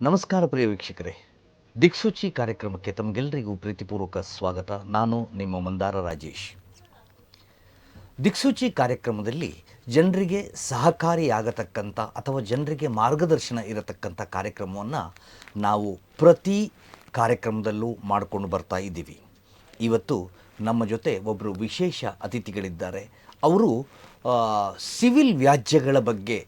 ನಮಸ್ಕಾರ ಪ್ರಿಯ ವೀಕ್ಷಕರೇ, ದಿಕ್ಸೂಚಿ ಕಾರ್ಯಕ್ರಮಕ್ಕೆ ತಮಗೆಲ್ಲರಿಗೂ ಪ್ರೀತಿಪೂರ್ವಕ ಸ್ವಾಗತ. ನಾನು ನಿಮ್ಮ ಮಂದಾರ ರಾಜೇಶ್. ದಿಕ್ಸೂಚಿ ಕಾರ್ಯಕ್ರಮದಲ್ಲಿ ಜನರಿಗೆ ಸಹಕಾರಿಯಾಗತಕ್ಕಂಥ ಅಥವಾ ಜನರಿಗೆ ಮಾರ್ಗದರ್ಶನ ಇರತಕ್ಕಂಥ ಕಾರ್ಯಕ್ರಮವನ್ನು ನಾವು ಪ್ರತಿ ಕಾರ್ಯಕ್ರಮದಲ್ಲೂ ಮಾಡಿಕೊಂಡು ಬರ್ತಾ ಇದ್ದೀವಿ. ಇವತ್ತು ನಮ್ಮ ಜೊತೆ ಒಬ್ಬರು ವಿಶೇಷ ಅತಿಥಿಗಳಿದ್ದಾರೆ. ಅವರು ಸಿವಿಲ್ ವ್ಯಾಜ್ಯಗಳ ಬಗ್ಗೆ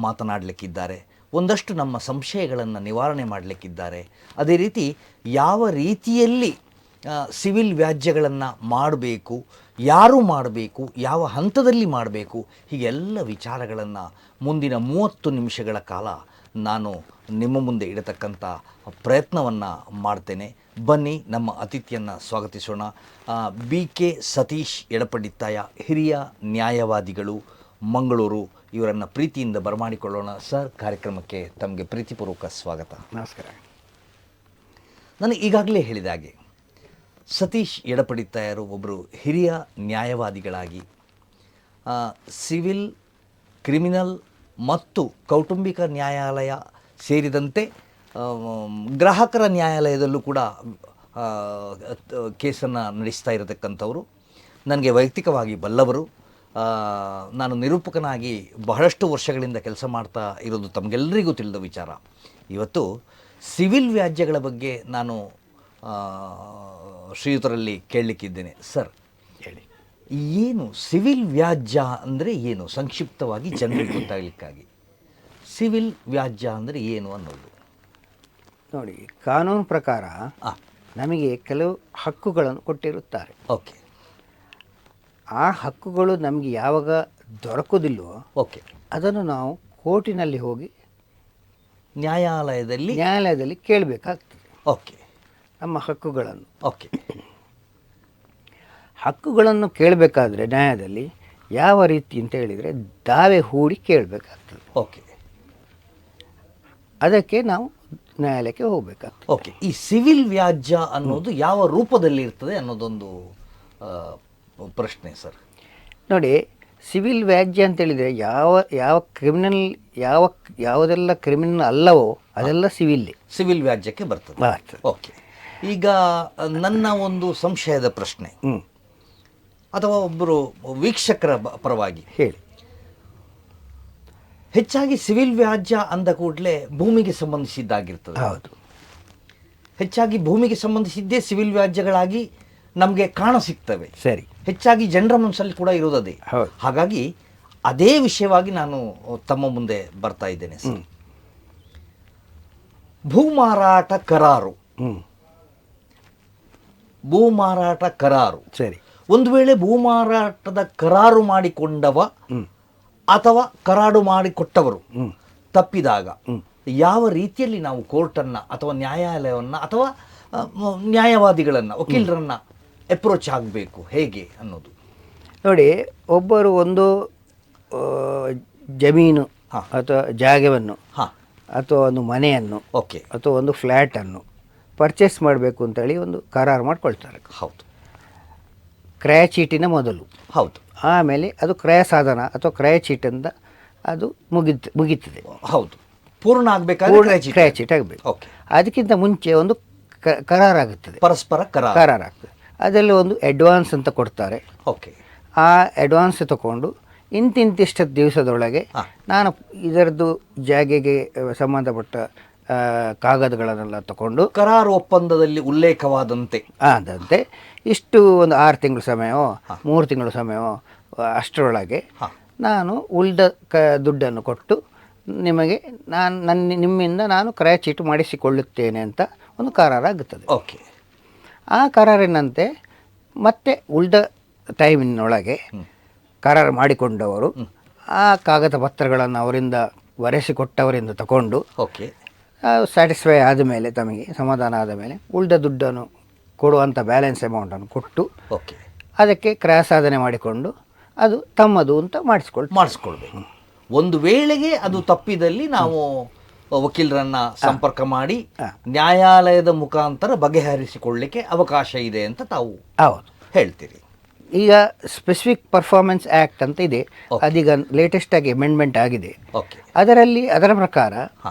ಮಾತನಾಡಲಿಕ್ಕಿದ್ದಾರೆ. ಒಂದಷ್ಟು ನಮ್ಮ ಸಂಶಯಗಳನ್ನು ನಿವಾರಣೆ ಮಾಡಲಿಕ್ಕಿದ್ದಾರೆ. ಅದೇ ರೀತಿ ಯಾವ ರೀತಿಯಲ್ಲಿ ಸಿವಿಲ್ ವ್ಯಾಜ್ಯಗಳನ್ನು ಮಾಡಬೇಕು, ಯಾರು ಮಾಡಬೇಕು, ಯಾವ ಹಂತದಲ್ಲಿ ಮಾಡಬೇಕು, ಹೀಗೆಲ್ಲ ವಿಚಾರಗಳನ್ನು ಮುಂದಿನ 30 ನಿಮಿಷಗಳ ಕಾಲ ನಾನು ನಿಮ್ಮ ಮುಂದೆ ಇಡತಕ್ಕಂಥ ಪ್ರಯತ್ನವನ್ನು ಮಾಡ್ತೇನೆ. ಬನ್ನಿ ನಮ್ಮ ಅತಿಥಿಯನ್ನು ಸ್ವಾಗತಿಸೋಣ. BK ಸತೀಶ್ ಎಡಪಡಿತ್ತಾಯ, ಹಿರಿಯ ನ್ಯಾಯವಾದಿಗಳು, ಮಂಗಳೂರು. ಇವರನ್ನು ಪ್ರೀತಿಯಿಂದ ಬರಮಾಡಿಕೊಳ್ಳೋಣ. ಸರ್, ಕಾರ್ಯಕ್ರಮಕ್ಕೆ ತಮಗೆ ಪ್ರೀತಿಪೂರ್ವಕ ಸ್ವಾಗತ. ನಮಸ್ಕಾರ. ನಾನು ಈಗಾಗಲೇ ಹೇಳಿದ ಹಾಗೆ ಸತೀಶ್ ಎಡಪಡಿತ್ತಾಯರು ಒಬ್ಬರು ಹಿರಿಯ ನ್ಯಾಯವಾದಿಗಳಾಗಿ ಸಿವಿಲ್, ಕ್ರಿಮಿನಲ್ ಮತ್ತು ಕೌಟುಂಬಿಕ ನ್ಯಾಯಾಲಯ ಸೇರಿದಂತೆ ಗ್ರಾಹಕರ ನ್ಯಾಯಾಲಯದಲ್ಲೂ ಕೂಡ ಕೇಸನ್ನು ನಡೆಸ್ತಾ ಇರತಕ್ಕಂಥವರು. ನನಗೆ ವೈಯಕ್ತಿಕವಾಗಿ ಬಲ್ಲವರು. ನಾನು ನಿರೂಪಕನಾಗಿ ಬಹಳಷ್ಟು ವರ್ಷಗಳಿಂದ ಕೆಲಸ ಮಾಡ್ತಾ ಇರೋದು ತಮಗೆಲ್ಲರಿಗೂ ತಿಳಿದ ವಿಚಾರ. ಇವತ್ತು ಸಿವಿಲ್ ವ್ಯಾಜ್ಯಗಳ ಬಗ್ಗೆ ನಾನು ಶ್ರೀಯುತರಲ್ಲಿ ಕೇಳಲಿಕ್ಕಿದ್ದೇನೆ. ಸರ್, ಹೇಳಿ, ಏನು ಸಿವಿಲ್ ವ್ಯಾಜ್ಯ ಅಂದರೆ ಏನು? ಸಂಕ್ಷಿಪ್ತವಾಗಿ ಜನರಿಗೆ ಗೊತ್ತಾಗಲಿಕ್ಕಾಗಿ ಸಿವಿಲ್ ವ್ಯಾಜ್ಯ ಅಂದರೆ ಏನು ಅನ್ನೋದು. ನೋಡಿ, ಕಾನೂನು ಪ್ರಕಾರ ನಮಗೆ ಕೆಲವು ಹಕ್ಕುಗಳನ್ನು ಕೊಟ್ಟಿರುತ್ತಾರೆ. ಓಕೆ. ಆ ಹಕ್ಕುಗಳು ನಮಗೆ ಯಾವಾಗ ದೊರಕುವುದಿಲ್ಲವೋ ಓಕೆ, ಅದನ್ನು ನಾವು ಕೋರ್ಟಿನಲ್ಲಿ ಹೋಗಿ ನ್ಯಾಯಾಲಯದಲ್ಲಿ ಕೇಳಬೇಕಾಗ್ತದೆ. ಓಕೆ, ನಮ್ಮ ಹಕ್ಕುಗಳನ್ನು. ಓಕೆ. ಹಕ್ಕುಗಳನ್ನು ಕೇಳಬೇಕಾದ್ರೆ ನ್ಯಾಯದಲ್ಲಿ ಯಾವ ರೀತಿ ಅಂತ ಹೇಳಿದರೆ ದಾವೆ ಹೂಡಿ ಕೇಳಬೇಕಾಗ್ತದೆ. ಓಕೆ, ಅದಕ್ಕೆ ನಾವು ನ್ಯಾಯಾಲಯಕ್ಕೆ ಹೋಗಬೇಕಾಗ್ತದೆ. ಓಕೆ. ಈ ಸಿವಿಲ್ ವ್ಯಾಜ್ಯ ಅನ್ನೋದು ಯಾವ ರೂಪದಲ್ಲಿ ಇರ್ತದೆ ಅನ್ನೋದೊಂದು ಪ್ರಶ್ನೆ ಸರ್. ನೋಡಿ, ಸಿವಿಲ್ ವ್ಯಾಜ್ಯ ಅಂತೇಳಿದರೆ ಯಾವ ಕ್ರಿಮಿನಲ್ ಯಾವುದೆಲ್ಲ ಕ್ರಿಮಿನಲ್ ಅಲ್ಲವೋ ಅದೆಲ್ಲ ಸಿವಿಲ್ ವ್ಯಾಜ್ಯಕ್ಕೆ ಬರ್ತದೆ. ಓಕೆ. ಈಗ ನನ್ನ ಒಂದು ಸಂಶಯದ ಪ್ರಶ್ನೆ ಅಥವಾ ಒಬ್ಬರು ವೀಕ್ಷಕರ ಪರವಾಗಿ ಹೇಳಿ. ಹೆಚ್ಚಾಗಿ ಸಿವಿಲ್ ವ್ಯಾಜ್ಯ ಅಂದ ಕೂಡಲೇ ಭೂಮಿಗೆ ಸಂಬಂಧಿಸಿದ್ದಾಗಿರ್ತದೆ. ಹೌದು, ಹೆಚ್ಚಾಗಿ ಭೂಮಿಗೆ ಸಂಬಂಧಿಸಿದ್ದೇ ಸಿವಿಲ್ ವ್ಯಾಜ್ಯಗಳಾಗಿ ನಮಗೆ ಕಾಣ ಸಿಗ್ತವೆ. ಸರಿ. ಹೆಚ್ಚಾಗಿ ಜನರ ಮನಸ್ಸಲ್ಲಿ ಕೂಡ ಇರೋದೇ. ಹಾಗಾಗಿ ಅದೇ ವಿಷಯವಾಗಿ ನಾನು ತಮ್ಮ ಮುಂದೆ ಬರ್ತಾ ಇದ್ದೇನೆ ಸರ್. ಭೂಮಾರಾಟ ಕರಾರು. ಸರಿ. ಒಂದು ವೇಳೆ ಭೂಮಾರಾಟದ ಕರಾರು ಮಾಡಿಕೊಂಡವ ಅಥವಾ ಕರಾರು ಮಾಡಿಕೊಟ್ಟವರು ತಪ್ಪಿದಾಗ ಯಾವ ರೀತಿಯಲ್ಲಿ ನಾವು ಕೋರ್ಟನ್ನು ಅಥವಾ ನ್ಯಾಯಾಲಯವನ್ನು ಅಥವಾ ನ್ಯಾಯವಾದಿಗಳನ್ನು, ವಕೀಲರನ್ನು ಅಪ್ರೋಚ್ ಆಗಬೇಕು, ಹೇಗೆ ಅನ್ನೋದು. ನೋಡಿ, ಒಬ್ಬರು ಒಂದು ಜಮೀನು ಅಥವಾ ಜಾಗವನ್ನು ಅಥವಾ ಒಂದು ಮನೆಯನ್ನು ಅಥವಾ ಒಂದು ಫ್ಲ್ಯಾಟನ್ನು ಪರ್ಚೇಸ್ ಮಾಡಬೇಕು ಅಂತೇಳಿ ಒಂದು ಕರಾರು ಮಾಡ್ಕೊಳ್ತಾರೆ. ಹೌದು. ಕ್ರಯ ಚೀಟಿನ ಮೊದಲು. ಹೌದು. ಆಮೇಲೆ ಅದು ಕ್ರಯ ಸಾಧನ ಅಥವಾ ಕ್ರಯ ಚೀಟಿಂದ ಅದು ಮುಗೀತದೆ. ಹೌದು. ಪೂರ್ಣ ಆಗಬೇಕಾದ್ರೆ ಕ್ರಯ ಚೀಟ್ ಆಗಬೇಕು. ಅದಕ್ಕಿಂತ ಮುಂಚೆ ಒಂದು ಕರಾರಾಗುತ್ತದೆ, ಪರಸ್ಪರ ಕರಾರಾಗ್ತದೆ. ಅದರಲ್ಲಿ ಒಂದು ಅಡ್ವಾನ್ಸ್ ಅಂತ ಕೊಡ್ತಾರೆ. ಓಕೆ. ಆ ಅಡ್ವಾನ್ಸ್ ತಗೊಂಡು ಇಂತಿಂತಿಷ್ಟು ದಿವಸದೊಳಗೆ ನಾನು ಇದರದ್ದು ಜಾಗೆಗೆ ಸಂಬಂಧಪಟ್ಟ ಕಾಗದಗಳನ್ನೆಲ್ಲ ತಗೊಂಡು ಕರಾರು ಒಪ್ಪಂದದಲ್ಲಿ ಉಲ್ಲೇಖವಾದಂತೆ ಇಷ್ಟು ಒಂದು 6 ತಿಂಗಳ ಸಮಯವೋ 3 ತಿಂಗಳ ಸಮಯವೋ ಅಷ್ಟರೊಳಗೆ ನಾನು ಉಳಿದ ದುಡ್ಡನ್ನು ಕೊಟ್ಟು ನಿಮಗೆ ನಿಮ್ಮಿಂದ ನಾನು ಕ್ರಯ ಚೀಟು ಮಾಡಿಸಿಕೊಳ್ಳುತ್ತೇನೆ ಅಂತ ಒಂದು ಕರಾರಾಗುತ್ತದೆ. ಓಕೆ. ಆ ಕರಾರಿನಂತೆ ಮತ್ತೆ ಉಳಿದ ಟೈಮಿನೊಳಗೆ ಕರಾರು ಮಾಡಿಕೊಂಡವರು ಆ ಕಾಗದ ಪತ್ರಗಳನ್ನು ಅವರಿಂದ ಬರೆಸಿಕೊಟ್ಟವರಿಂದ ತಗೊಂಡು ಸ್ಯಾಟಿಸ್ಫೈ ಆದಮೇಲೆ, ತಮಗೆ ಸಮಾಧಾನ ಆದ ಮೇಲೆ ಉಳಿದ ದುಡ್ಡನ್ನು ಕೊಡುವಂಥ ಬ್ಯಾಲೆನ್ಸ್ ಅಮೌಂಟನ್ನು ಕೊಟ್ಟು ಅದಕ್ಕೆ ಕ್ರಯ ಸಾಧನೆ ಮಾಡಿಕೊಂಡು ಅದು ತಮ್ಮದು ಅಂತ ಮಾಡಿಸ್ಕೊಳ್ಬೇಕು. ಒಂದು ವೇಳೆಗೆ ಅದು ತಪ್ಪಿದಲ್ಲಿ ನಾವು ವಕೀಲರನ್ನ ಸಂಪರ್ಕ ಮಾಡಿ ನ್ಯಾಯಾಲಯದ ಮುಖಾಂತರ ಬಗೆಹರಿಸಿಕೊಳ್ಳಲಿಕ್ಕೆ ಅವಕಾಶ ಇದೆ ಅಂತ ತಾವು ಹೇಳ್ತೀರಿ. ಈಗ ಸ್ಪೆಸಿಫಿಕ್ ಪರ್ಫಾರ್ಮೆನ್ಸ್ ಆ್ಯಕ್ಟ್ ಅಂತ ಇದೆ, ಅದೀಗ ಲೇಟೆಸ್ಟ್ ಆಗಿ ಅಮೆಂಡ್ಮೆಂಟ್ ಆಗಿದೆ. ಅದರಲ್ಲಿ ಅದರ ಪ್ರಕಾರ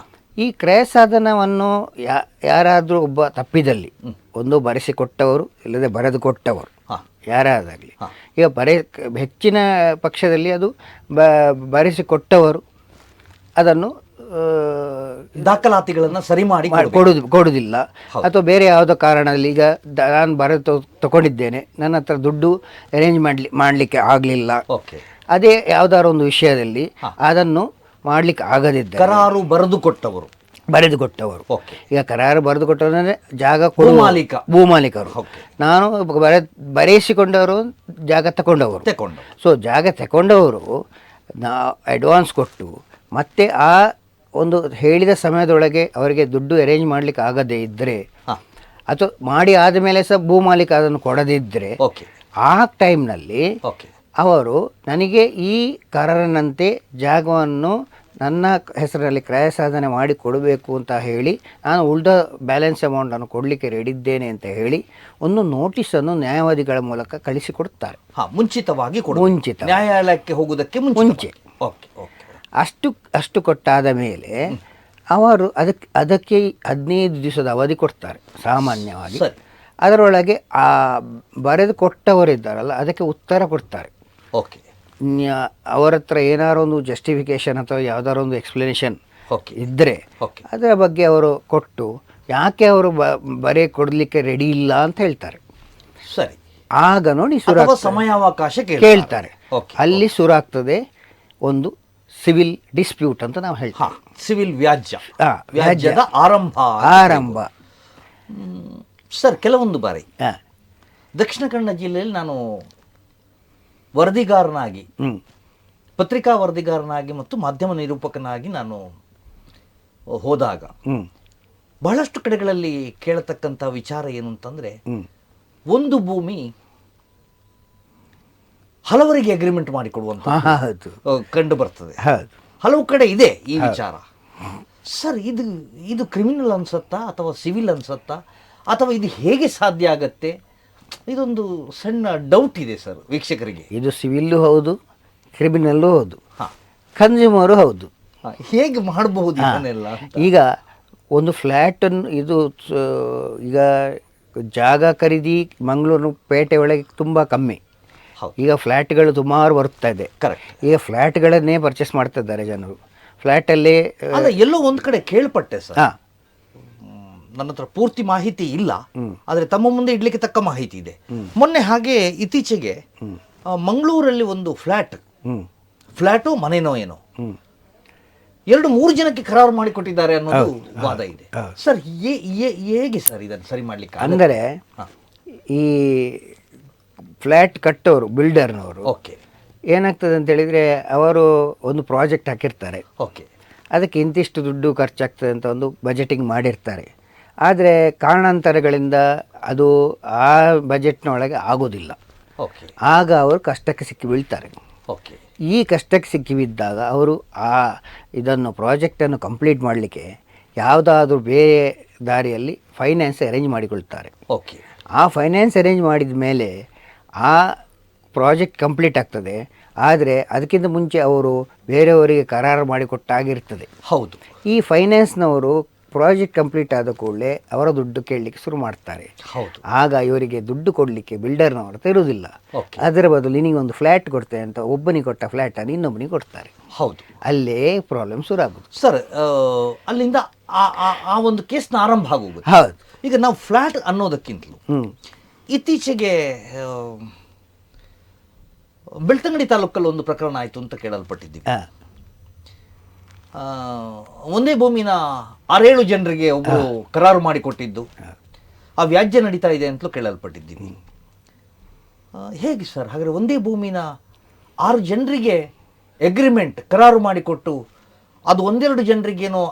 ಈ ಕ್ರಯ ಸಾಧನವನ್ನು ಯಾರಾದರೂ ಒಬ್ಬ ತಪ್ಪಿದಲ್ಲಿ, ಒಂದು ಬರೆಸಿಕೊಟ್ಟವರು ಇಲ್ಲದೆ ಬರೆದು ಕೊಟ್ಟವರು ಯಾರಾದಾಗಲಿ, ಈಗ ಹೆಚ್ಚಿನ ಪಕ್ಷದಲ್ಲಿ ಅದು ಬರೆಸಿಕೊಟ್ಟವರು ಅದನ್ನು ದಾಖಲಾತಿಗಳನ್ನು ಸರಿ ಮಾಡಿ ಕೊಡುವುದಿಲ್ಲ, ಅಥವಾ ಬೇರೆ ಯಾವುದೋ ಕಾರಣದಲ್ಲಿ ಈಗ ನಾನು ಬರೆದು ತಗೊಂಡಿದ್ದೇನೆ, ನನ್ನ ಹತ್ರ ದುಡ್ಡು ಅರೇಂಜ್ ಮಾಡಲಿಕ್ಕೆ ಆಗಲಿಲ್ಲ, ಅದೇ ಯಾವುದಾದ್ರು ಒಂದು ವಿಷಯದಲ್ಲಿ ಅದನ್ನು ಮಾಡಲಿಕ್ಕೆ ಆಗದಿದ್ದರೆ ಕರಾರು ಬರೆದು ಕೊಟ್ಟವರು ಈಗ ಕರಾರು ಬರೆದು ಕೊಟ್ಟವರು ಅಂದರೆ ಜಾಗ ಭೂಮಾಲೀಕರು, ನಾನು ಬರೆಸಿಕೊಂಡವರು ಜಾಗ ತಗೊಂಡವರು. ಸೊ ಜಾಗ ತಗೊಂಡವರು ಅಡ್ವಾನ್ಸ್ ಕೊಟ್ಟು ಮತ್ತೆ ಆ ಒಂದು ಹೇಳಿದ ಸಮಯದೊಳಗೆ ಅವರಿಗೆ ದುಡ್ಡು ಅರೇಂಜ್ ಮಾಡಲಿಕ್ಕೆ ಆಗದೇ ಇದ್ದರೆ, ಅಥವಾ ಮಾಡಿ ಆದಮೇಲೆ ಸಹ ಭೂಮಾಲೀಕ ಅದನ್ನು ಕೊಡದಿದ್ದರೆ, ಆ ಟೈಮ್ನಲ್ಲಿ ಅವರು ನನಗೆ ಈ ಕರಾರಿನಂತೆ ಜಾಗವನ್ನು ನನ್ನ ಹೆಸರಲ್ಲಿ ಕ್ರಯ ಸಾಧನೆ ಮಾಡಿ ಕೊಡಬೇಕು ಅಂತ ಹೇಳಿ ನಾನು ಉಳಿದ ಬ್ಯಾಲೆನ್ಸ್ ಅಮೌಂಟನ್ನು ಕೊಡಲಿಕ್ಕೆ ರೆಡಿ ಇದ್ದೇನೆ ಅಂತ ಹೇಳಿ ಒಂದು ನೋಟಿಸನ್ನು ನ್ಯಾಯವಾದಿಗಳ ಮೂಲಕ ಕಳಿಸಿಕೊಡ್ತಾರೆ. ಮುಂಚಿತವಾಗಿ ನ್ಯಾಯಾಲಯಕ್ಕೆ ಹೋಗುವುದಕ್ಕೆ ಮುಂಚೆ ಅಷ್ಟು ಕೊಟ್ಟಾದ ಮೇಲೆ ಅವರು ಅದಕ್ಕೆ 15 ದಿವಸದ ಅವಧಿ ಕೊಡ್ತಾರೆ ಸಾಮಾನ್ಯವಾಗಿ. ಅದರೊಳಗೆ ಆ ಬರೆದು ಕೊಟ್ಟವರಿದ್ದಾರಲ್ಲ ಅದಕ್ಕೆ ಉತ್ತರ ಕೊಡ್ತಾರೆ. ಅವರ ಹತ್ರ ಏನಾರು ಒಂದು ಜಸ್ಟಿಫಿಕೇಶನ್ ಅಥವಾ ಯಾವುದಾದ್ರು ಒಂದು ಎಕ್ಸ್ಪ್ಲನೇಷನ್ ಇದ್ದರೆ ಅದರ ಬಗ್ಗೆ ಅವರು ಕೊಟ್ಟು ಯಾಕೆ ಅವರು ಬರೆ ಕೊಡಲಿಕ್ಕೆ ರೆಡಿ ಇಲ್ಲ ಅಂತ ಹೇಳ್ತಾರೆ. ಸರಿ, ಆಗ ನೋಡಿ ಸಮಯಾವಕಾಶ ಕೇಳ್ತಾರೆ. ಅಲ್ಲಿ ಶುರುವಾಗ್ತದೆ ಒಂದು ಸಿವಿಲ್ ಡಿಸ್ಪ್ಯೂಟ್ ಅಂತ ನಾವು ಹೇಳ್ತೀವಿ. ಸಿವಿಲ್ ವ್ಯಾಜ್ಯದ ಆರಂಭ. ಸರ್, ಕೆಲವೊಂದು ಬಾರಿ ದಕ್ಷಿಣ ಕನ್ನಡ ಜಿಲ್ಲೆಯಲ್ಲಿ ನಾನು ವರದಿಗಾರನಾಗಿ, ಪತ್ರಿಕಾ ವರದಿಗಾರನಾಗಿ ಮತ್ತು ಮಾಧ್ಯಮ ನಿರೂಪಕನಾಗಿ ನಾನು ಹೋದಾಗ ಬಹಳಷ್ಟು ಕಡೆಗಳಲ್ಲಿ ಕೇಳತಕ್ಕಂಥ ವಿಚಾರ ಏನು ಅಂತಂದ್ರೆ, ಒಂದು ಭೂಮಿ ಹಲವರಿಗೆ ಅಗ್ರಿಮೆಂಟ್ ಮಾಡಿಕೊಡುವಂತ ಕಂಡು ಬರ್ತದೆ. ಹಲವು ಕಡೆ ಇದೆ ಈ ವಿಚಾರ. ಸರ್, ಇದು ಕ್ರಿಮಿನಲ್ ಅನ್ಸತ್ತಾ ಅಥವಾ ಸಿವಿಲ್ ಅನ್ಸತ್ತಾ ಅಥವಾ ಇದು ಹೇಗೆ ಸಾಧ್ಯ ಆಗತ್ತೆ? ಇದೊಂದು ಸಣ್ಣ ಡೌಟ್ ಇದೆ ಸರ್ ವೀಕ್ಷಕರಿಗೆ. ಇದು ಸಿವಿಲ್ಲು ಹೌದು, ಕ್ರಿಮಿನಲ್ಲು ಹೌದು, ಕನ್ಸ್ಯೂಮರು ಹೌದು. ಹೇಗೆ ಮಾಡಬಹುದು ಇದನ್ನೆಲ್ಲ? ಈಗ ಒಂದು ಫ್ಲ್ಯಾಟನ್ನು ಈಗ ಜಾಗ ಖರೀದಿ ಮಂಗಳೂರು ಪೇಟೆ ಒಳಗೆ ತುಂಬ ಕಮ್ಮಿ. ಈಗ ಫ್ಲ್ಯಾಟ್ಗಳು ಸುಮಾರು ಬರ್ತಾ ಇದೆ. ಈಗ ಫ್ಲ್ಯಾಟ್ಗಳನ್ನೇ ಪರ್ಚೇಸ್ ಮಾಡ್ತಾ ಇದ್ದಾರೆ ಜನರು. ಫ್ಲ್ಯಾಟಲ್ಲಿ ಎಲ್ಲೋ ಒಂದು ಕಡೆ ಕೇಳ್ಪಟ್ಟೆ ಸರ್, ನನ್ನ ಹತ್ರ ಪೂರ್ತಿ ಮಾಹಿತಿ ಇಲ್ಲ, ಆದರೆ ತಮ್ಮ ಮುಂದೆ ಇಡ್ಲಿಕ್ಕೆ ತಕ್ಕ ಮಾಹಿತಿ ಇದೆ. ಮೊನ್ನೆ ಹಾಗೆ ಇತ್ತೀಚೆಗೆ ಮಂಗಳೂರಲ್ಲಿ ಒಂದು ಫ್ಲ್ಯಾಟೋ ಮನೆನೋ ಏನೋ 2-3 ಜನಕ್ಕೆ ಕರಾರು ಮಾಡಿಕೊಟ್ಟಿದ್ದಾರೆ ಅನ್ನೋದು ವಾದ ಇದೆ. ಸರ್, ಹೇಗೆ ಸರ್ ಇದನ್ನು ಸರಿ ಮಾಡ್ಲಿಕ್ಕೆ? ಅಂದರೆ ಈ ಫ್ಲ್ಯಾಟ್ ಕಟ್ಟೋರು, ಬಿಲ್ಡರ್ನವರು ಏನಾಗ್ತದೆ ಅಂತ ಹೇಳಿದರೆ, ಅವರು ಒಂದು ಪ್ರಾಜೆಕ್ಟ್ ಹಾಕಿರ್ತಾರೆ, ಅದಕ್ಕೆ ಇಂತಿಷ್ಟು ದುಡ್ಡು ಖರ್ಚಾಗ್ತದೆ ಅಂತ ಒಂದು ಬಜೆಟಿಂಗ್ ಮಾಡಿರ್ತಾರೆ. ಆದರೆ ಕಾರಣಾಂತರಗಳಿಂದ ಅದು ಆ ಬಜೆಟ್ನೊಳಗೆ ಆಗೋದಿಲ್ಲ. ಆಗ ಅವರು ಕಷ್ಟಕ್ಕೆ ಸಿಕ್ಕಿ ಬೀಳ್ತಾರೆ. ಈ ಕಷ್ಟಕ್ಕೆ ಸಿಕ್ಕಿ ಬಿದ್ದಾಗ ಅವರು ಇದನ್ನು ಪ್ರಾಜೆಕ್ಟನ್ನು ಕಂಪ್ಲೀಟ್ ಮಾಡಲಿಕ್ಕೆ ಯಾವುದಾದ್ರೂ ಬೇರೆ ದಾರಿಯಲ್ಲಿ ಫೈನಾನ್ಸ್ ಅರೇಂಜ್ ಮಾಡಿಕೊಳ್ತಾರೆ. ಆ ಫೈನಾನ್ಸ್ ಅರೇಂಜ್ ಮಾಡಿದ ಮೇಲೆ ಆ ಪ್ರಾಜೆಕ್ಟ್ ಕಂಪ್ಲೀಟ್ ಆಗ್ತದೆ. ಆದರೆ ಅದಕ್ಕಿಂತ ಮುಂಚೆ ಅವರು ಬೇರೆಯವರಿಗೆ ಕರಾರು ಮಾಡಿಕೊಟ್ಟಾಗಿರ್ತದೆ. ಹೌದು. ಈ ಫೈನಾನ್ಸ್ನವರು ಪ್ರಾಜೆಕ್ಟ್ ಕಂಪ್ಲೀಟ್ ಆದ ಕೂಡಲೇ ಅವರ ದುಡ್ಡು ಕೇಳಲಿಕ್ಕೆ ಶುರು ಮಾಡ್ತಾರೆ. ಆಗ ಇವರಿಗೆ ದುಡ್ಡು ಕೊಡಲಿಕ್ಕೆ ಬಿಲ್ಡರ್ನವ್ರ ಹತ್ರ ಇರುವುದಿಲ್ಲ. ಅದರ ಬದಲು ನಿನಗೊಂದು ಫ್ಲ್ಯಾಟ್ ಕೊಡ್ತೇನೆ ಅಂತ ಒಬ್ಬನಿಗೆ ಕೊಟ್ಟ ಫ್ಲ್ಯಾಟನ್ನು ಇನ್ನೊಬ್ಬನಿಗೆ ಕೊಡ್ತಾರೆ. ಹೌದು, ಅಲ್ಲೇ ಪ್ರಾಬ್ಲಮ್ ಶುರು ಆಗೋದು ಸರ್. ಅಲ್ಲಿಂದ ಆ ಒಂದು ಕೇಸ್ನ ಆರಂಭ ಆಗೋದು. ಹೌದು. ಈಗ ನಾವು ಫ್ಲ್ಯಾಟ್ ಅನ್ನೋದಕ್ಕಿಂತಲೂ ಇತ್ತೀಚೆಗೆ ಬೆಳ್ತಂಗಡಿ ತಾಲೂಕಲ್ಲಿ ಒಂದು ಪ್ರಕರಣ ಆಯಿತು ಅಂತ ಕೇಳಲ್ಪಟ್ಟಿದ್ದೀವಿ. ಒಂದೇ ಭೂಮಿನ 6-7 ಜನರಿಗೆ ಒಬ್ಬರು ಕರಾರು ಮಾಡಿಕೊಟ್ಟಿದ್ದು, ಆ ವ್ಯಾಜ್ಯ ನಡೀತಾ ಇದೆ ಅಂತಲೂ ಕೇಳಲ್ಪಟ್ಟಿದ್ದೀವಿ. ಹೇಗೆ ಸರ್ ಹಾಗಾದರೆ ಒಂದೇ ಭೂಮಿನ 6 ಜನರಿಗೆ ಅಗ್ರಿಮೆಂಟ್ ಕರಾರು ಮಾಡಿಕೊಟ್ಟು ಅದು 1-2 ಜನರಿಗೇನೋ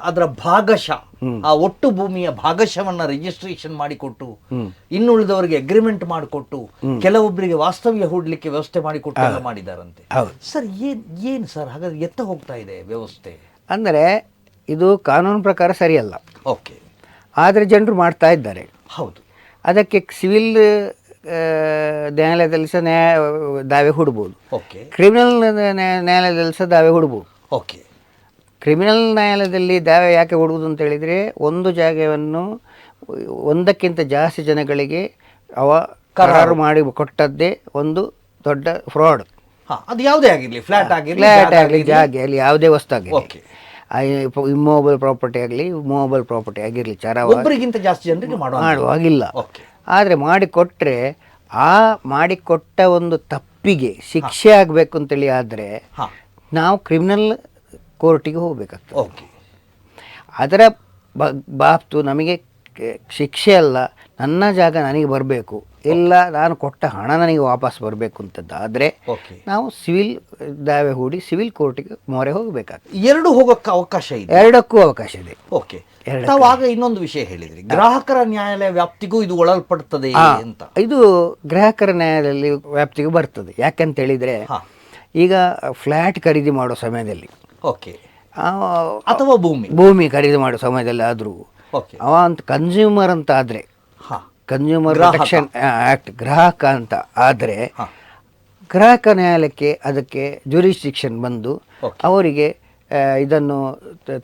ಅದರ ಭಾಗಶಃ, ಆ ಒಟ್ಟು ಭೂಮಿಯ ಭಾಗಶಃವನ್ನ ರಿಜಿಸ್ಟ್ರೇಷನ್ ಮಾಡಿಕೊಟ್ಟು ಇನ್ನುಳಿದವರಿಗೆ ಅಗ್ರಿಮೆಂಟ್ ಮಾಡಿಕೊಟ್ಟು ಕೆಲವೊಬ್ಬರಿಗೆ ವಾಸ್ತವ್ಯ ಹೂಡ್ಲಿಕ್ಕೆ ವ್ಯವಸ್ಥೆ ಮಾಡಿಕೊಟ್ಟು ಎಲ್ಲ ಮಾಡಿದಾರಂತೆ. ಸರ್, ಏನು ಸರ್ ಹಾಗಾದ್ರೆ ಎತ್ತ ಹೋಗ್ತಾ ಇದೆ ವ್ಯವಸ್ಥೆ? ಅಂದರೆ ಇದು ಕಾನೂನು ಪ್ರಕಾರ ಸರಿಯಲ್ಲ. ಓಕೆ. ಆದರೆ ಜನರು ಮಾಡ್ತಾ ಇದ್ದಾರೆ. ಹೌದು. ಅದಕ್ಕೆ ಸಿವಿಲ್ ನ್ಯಾಯಾಲಯದಲ್ಲಿ ಸಹ ದಾವೆ ಹೂಡ್ಬೋದು. ಓಕೆ. ಕ್ರಿಮಿನಲ್ ನ್ಯಾಯಾಲಯದಲ್ಲಿ ಸಹ ದಾವೆ ಹೂಡ್ಬೋದು. ಓಕೆ. ಕ್ರಿಮಿನಲ್ ನ್ಯಾಯಾಲಯದಲ್ಲಿ ದಾವೆ ಯಾಕೆ ಹೂಡುವುದು ಅಂತ ಹೇಳಿದರೆ, ಒಂದು ಜಾಗವನ್ನು ಒಂದಕ್ಕಿಂತ ಜಾಸ್ತಿ ಜನಗಳಿಗೆ ಕರಾರು ಮಾಡಿ ಕೊಟ್ಟದ್ದೇ ಒಂದು ದೊಡ್ಡ ಫ್ರಾಡ್. ಅದು ಯಾವುದೇ ಆಗಿರಲಿ, ಫ್ಲಾಟ್ ಆಗಲಿ, ಜಾಗ ಆಗಲಿ, ಯಾವುದೇ ವಸ್ತು ಆಗಲಿ, ಓಕೆ, ಇಮ್ಮೂವಬಲ್ ಪ್ರಾಪರ್ಟಿ ಆಗಲಿ, ಮೂವಬಲ್ ಪ್ರಾಪರ್ಟಿ ಆಗಿರಲಿ, ಒಬ್ಬರಿಗಿಂತ ಜಾಸ್ತಿ ಜನರಿಗೆ ಮಾಡುವಾಗಿಲ್ಲ. ಆದರೆ ಮಾಡಿಕೊಟ್ರೆ ಆ ಮಾಡಿಕೊಟ್ಟ ಒಂದು ತಪ್ಪಿಗೆ ಶಿಕ್ಷೆ ಆಗಬೇಕು ಅಂತೇಳಿ ಆದರೆ ನಾವು ಕ್ರಿಮಿನಲ್ ಕೋರ್ಟಿಗೆ ಹೋಗಬೇಕಾಗ್ತದೆ. ಓಕೆ, ಅದರ ಬಾಬ್ತು ನಮಗೆ ಶಿಕ್ಷೆ ಅಲ್ಲ, ನನ್ನ ಜಾಗ ನನಗೆ ಬರಬೇಕು, ಇಲ್ಲ ನಾನು ಕೊಟ್ಟ ಹಣ ನನಗೆ ವಾಪಸ್ ಬರಬೇಕು ಅಂತದ್ದಾದರೆ ನಾವು ಸಿವಿಲ್ ದಾವೆ ಹೂಡಿ ಸಿವಿಲ್ ಕೋರ್ಟಿಗೆ ಮೊರೆ ಹೋಗಬೇಕಾಗ್ತದೆ. ಎರಡು ಹೋಗೋಕ್ಕೆ ಅವಕಾಶ ಇದೆ, ಎರಡಕ್ಕೂ ಅವಕಾಶ ಇದೆ. ಓಕೆ, ಆಗ ಇನ್ನೊಂದು ವಿಷಯ ಹೇಳಿದ್ರಿ, ಗ್ರಾಹಕರ ನ್ಯಾಯಾಲಯ ವ್ಯಾಪ್ತಿಗೂ ಇದು ಒಳಪಡ್ತದೆ ಅಂತ. ಇದು ಗ್ರಾಹಕರ ನ್ಯಾಯಾಲಯದಲ್ಲಿ ವ್ಯಾಪ್ತಿಗೂ ಬರ್ತದೆ. ಯಾಕಂತ ಹೇಳಿದರೆ, ಈಗ ಫ್ಲ್ಯಾಟ್ ಖರೀದಿ ಮಾಡೋ ಸಮಯದಲ್ಲಿ, ಓಕೆ, ಅಥವಾ ಭೂಮಿ ಖರೀದಿ ಮಾಡೋ ಸಮಯದಲ್ಲಿ ಆದರೂ ಅವ ಅಂತ ಕನ್ಸ್ಯೂಮರ್ ಅಂತ ಆದರೆ, ಕನ್ಸ್ಯೂಮರ್ ಪ್ರೊಟೆಕ್ಷನ್ ಆ್ಯಕ್ಟ್ ಗ್ರಾಹಕ ಅಂತ ಆದರೆ, ಗ್ರಾಹಕ ನ್ಯಾಯಾಲಯಕ್ಕೆ ಅದಕ್ಕೆ ಜ್ಯೂರಿಸ್ಡಿಕ್ಷನ್ ಬಂದು ಅವರಿಗೆ ಇದನ್ನು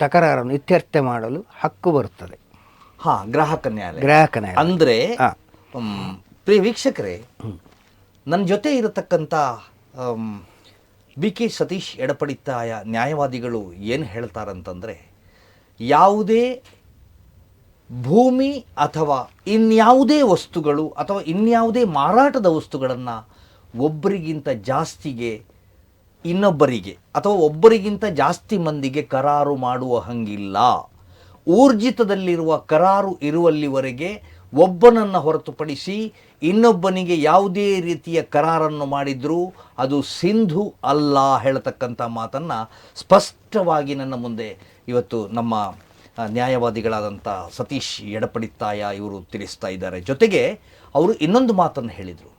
ತಕರಾರನ್ನು ಇತ್ಯರ್ಥ ಮಾಡಲು ಹಕ್ಕು ಬರುತ್ತದೆ. ಗ್ರಾಹಕ ನ್ಯಾಯಾಲಯ ಅಂದರೆ, ಪ್ರಿಯ ವೀಕ್ಷಕರೇ, ನನ್ನ ಜೊತೆ ಇರತಕ್ಕಂಥ BK ಸತೀಶ್ ಎಡಪಡಿತಾಯ ನ್ಯಾಯವಾದಿಗಳು ಏನು ಹೇಳ್ತಾರಂತಂದರೆ, ಯಾವುದೇ ಭೂಮಿ ಅಥವಾ ಇನ್ಯಾವುದೇ ವಸ್ತುಗಳು ಅಥವಾ ಇನ್ಯಾವುದೇ ಮಾರಾಟದ ವಸ್ತುಗಳನ್ನು ಒಬ್ಬರಿಗಿಂತ ಜಾಸ್ತಿಗೆ ಇನ್ನೊಬ್ಬರಿಗೆ ಅಥವಾ ಒಬ್ಬರಿಗಿಂತ ಜಾಸ್ತಿ ಮಂದಿಗೆ ಕರಾರು ಮಾಡುವ ಹಂಗಿಲ್ಲ. ಊರ್ಜಿತದಲ್ಲಿರುವ ಕರಾರು ಇರುವಲ್ಲಿವರೆಗೆ ಒಬ್ಬನನ್ನು ಹೊರತುಪಡಿಸಿ ಇನ್ನೊಬ್ಬನಿಗೆ ಯಾವುದೇ ರೀತಿಯ ಕರಾರನ್ನು ಮಾಡಿದರೂ ಅದು ಸಿಂಧು ಅಲ್ಲ ಹೇಳ್ತಕ್ಕಂಥ ಮಾತನ್ನು ಸ್ಪಷ್ಟವಾಗಿ ನನ್ನ ಮುಂದೆ ಇವತ್ತು ನಮ್ಮ ನ್ಯಾಯವಾದಿಗಳಾದಂಥ ಸತೀಶ್ ಎಡಪಡಿತಾಯ ಇವರು ತಿಳಿಸ್ತಾ ಇದ್ದಾರೆ. ಜೊತೆಗೆ ಅವರು ಇನ್ನೊಂದು ಮಾತನ್ನು ಹೇಳಿದರು,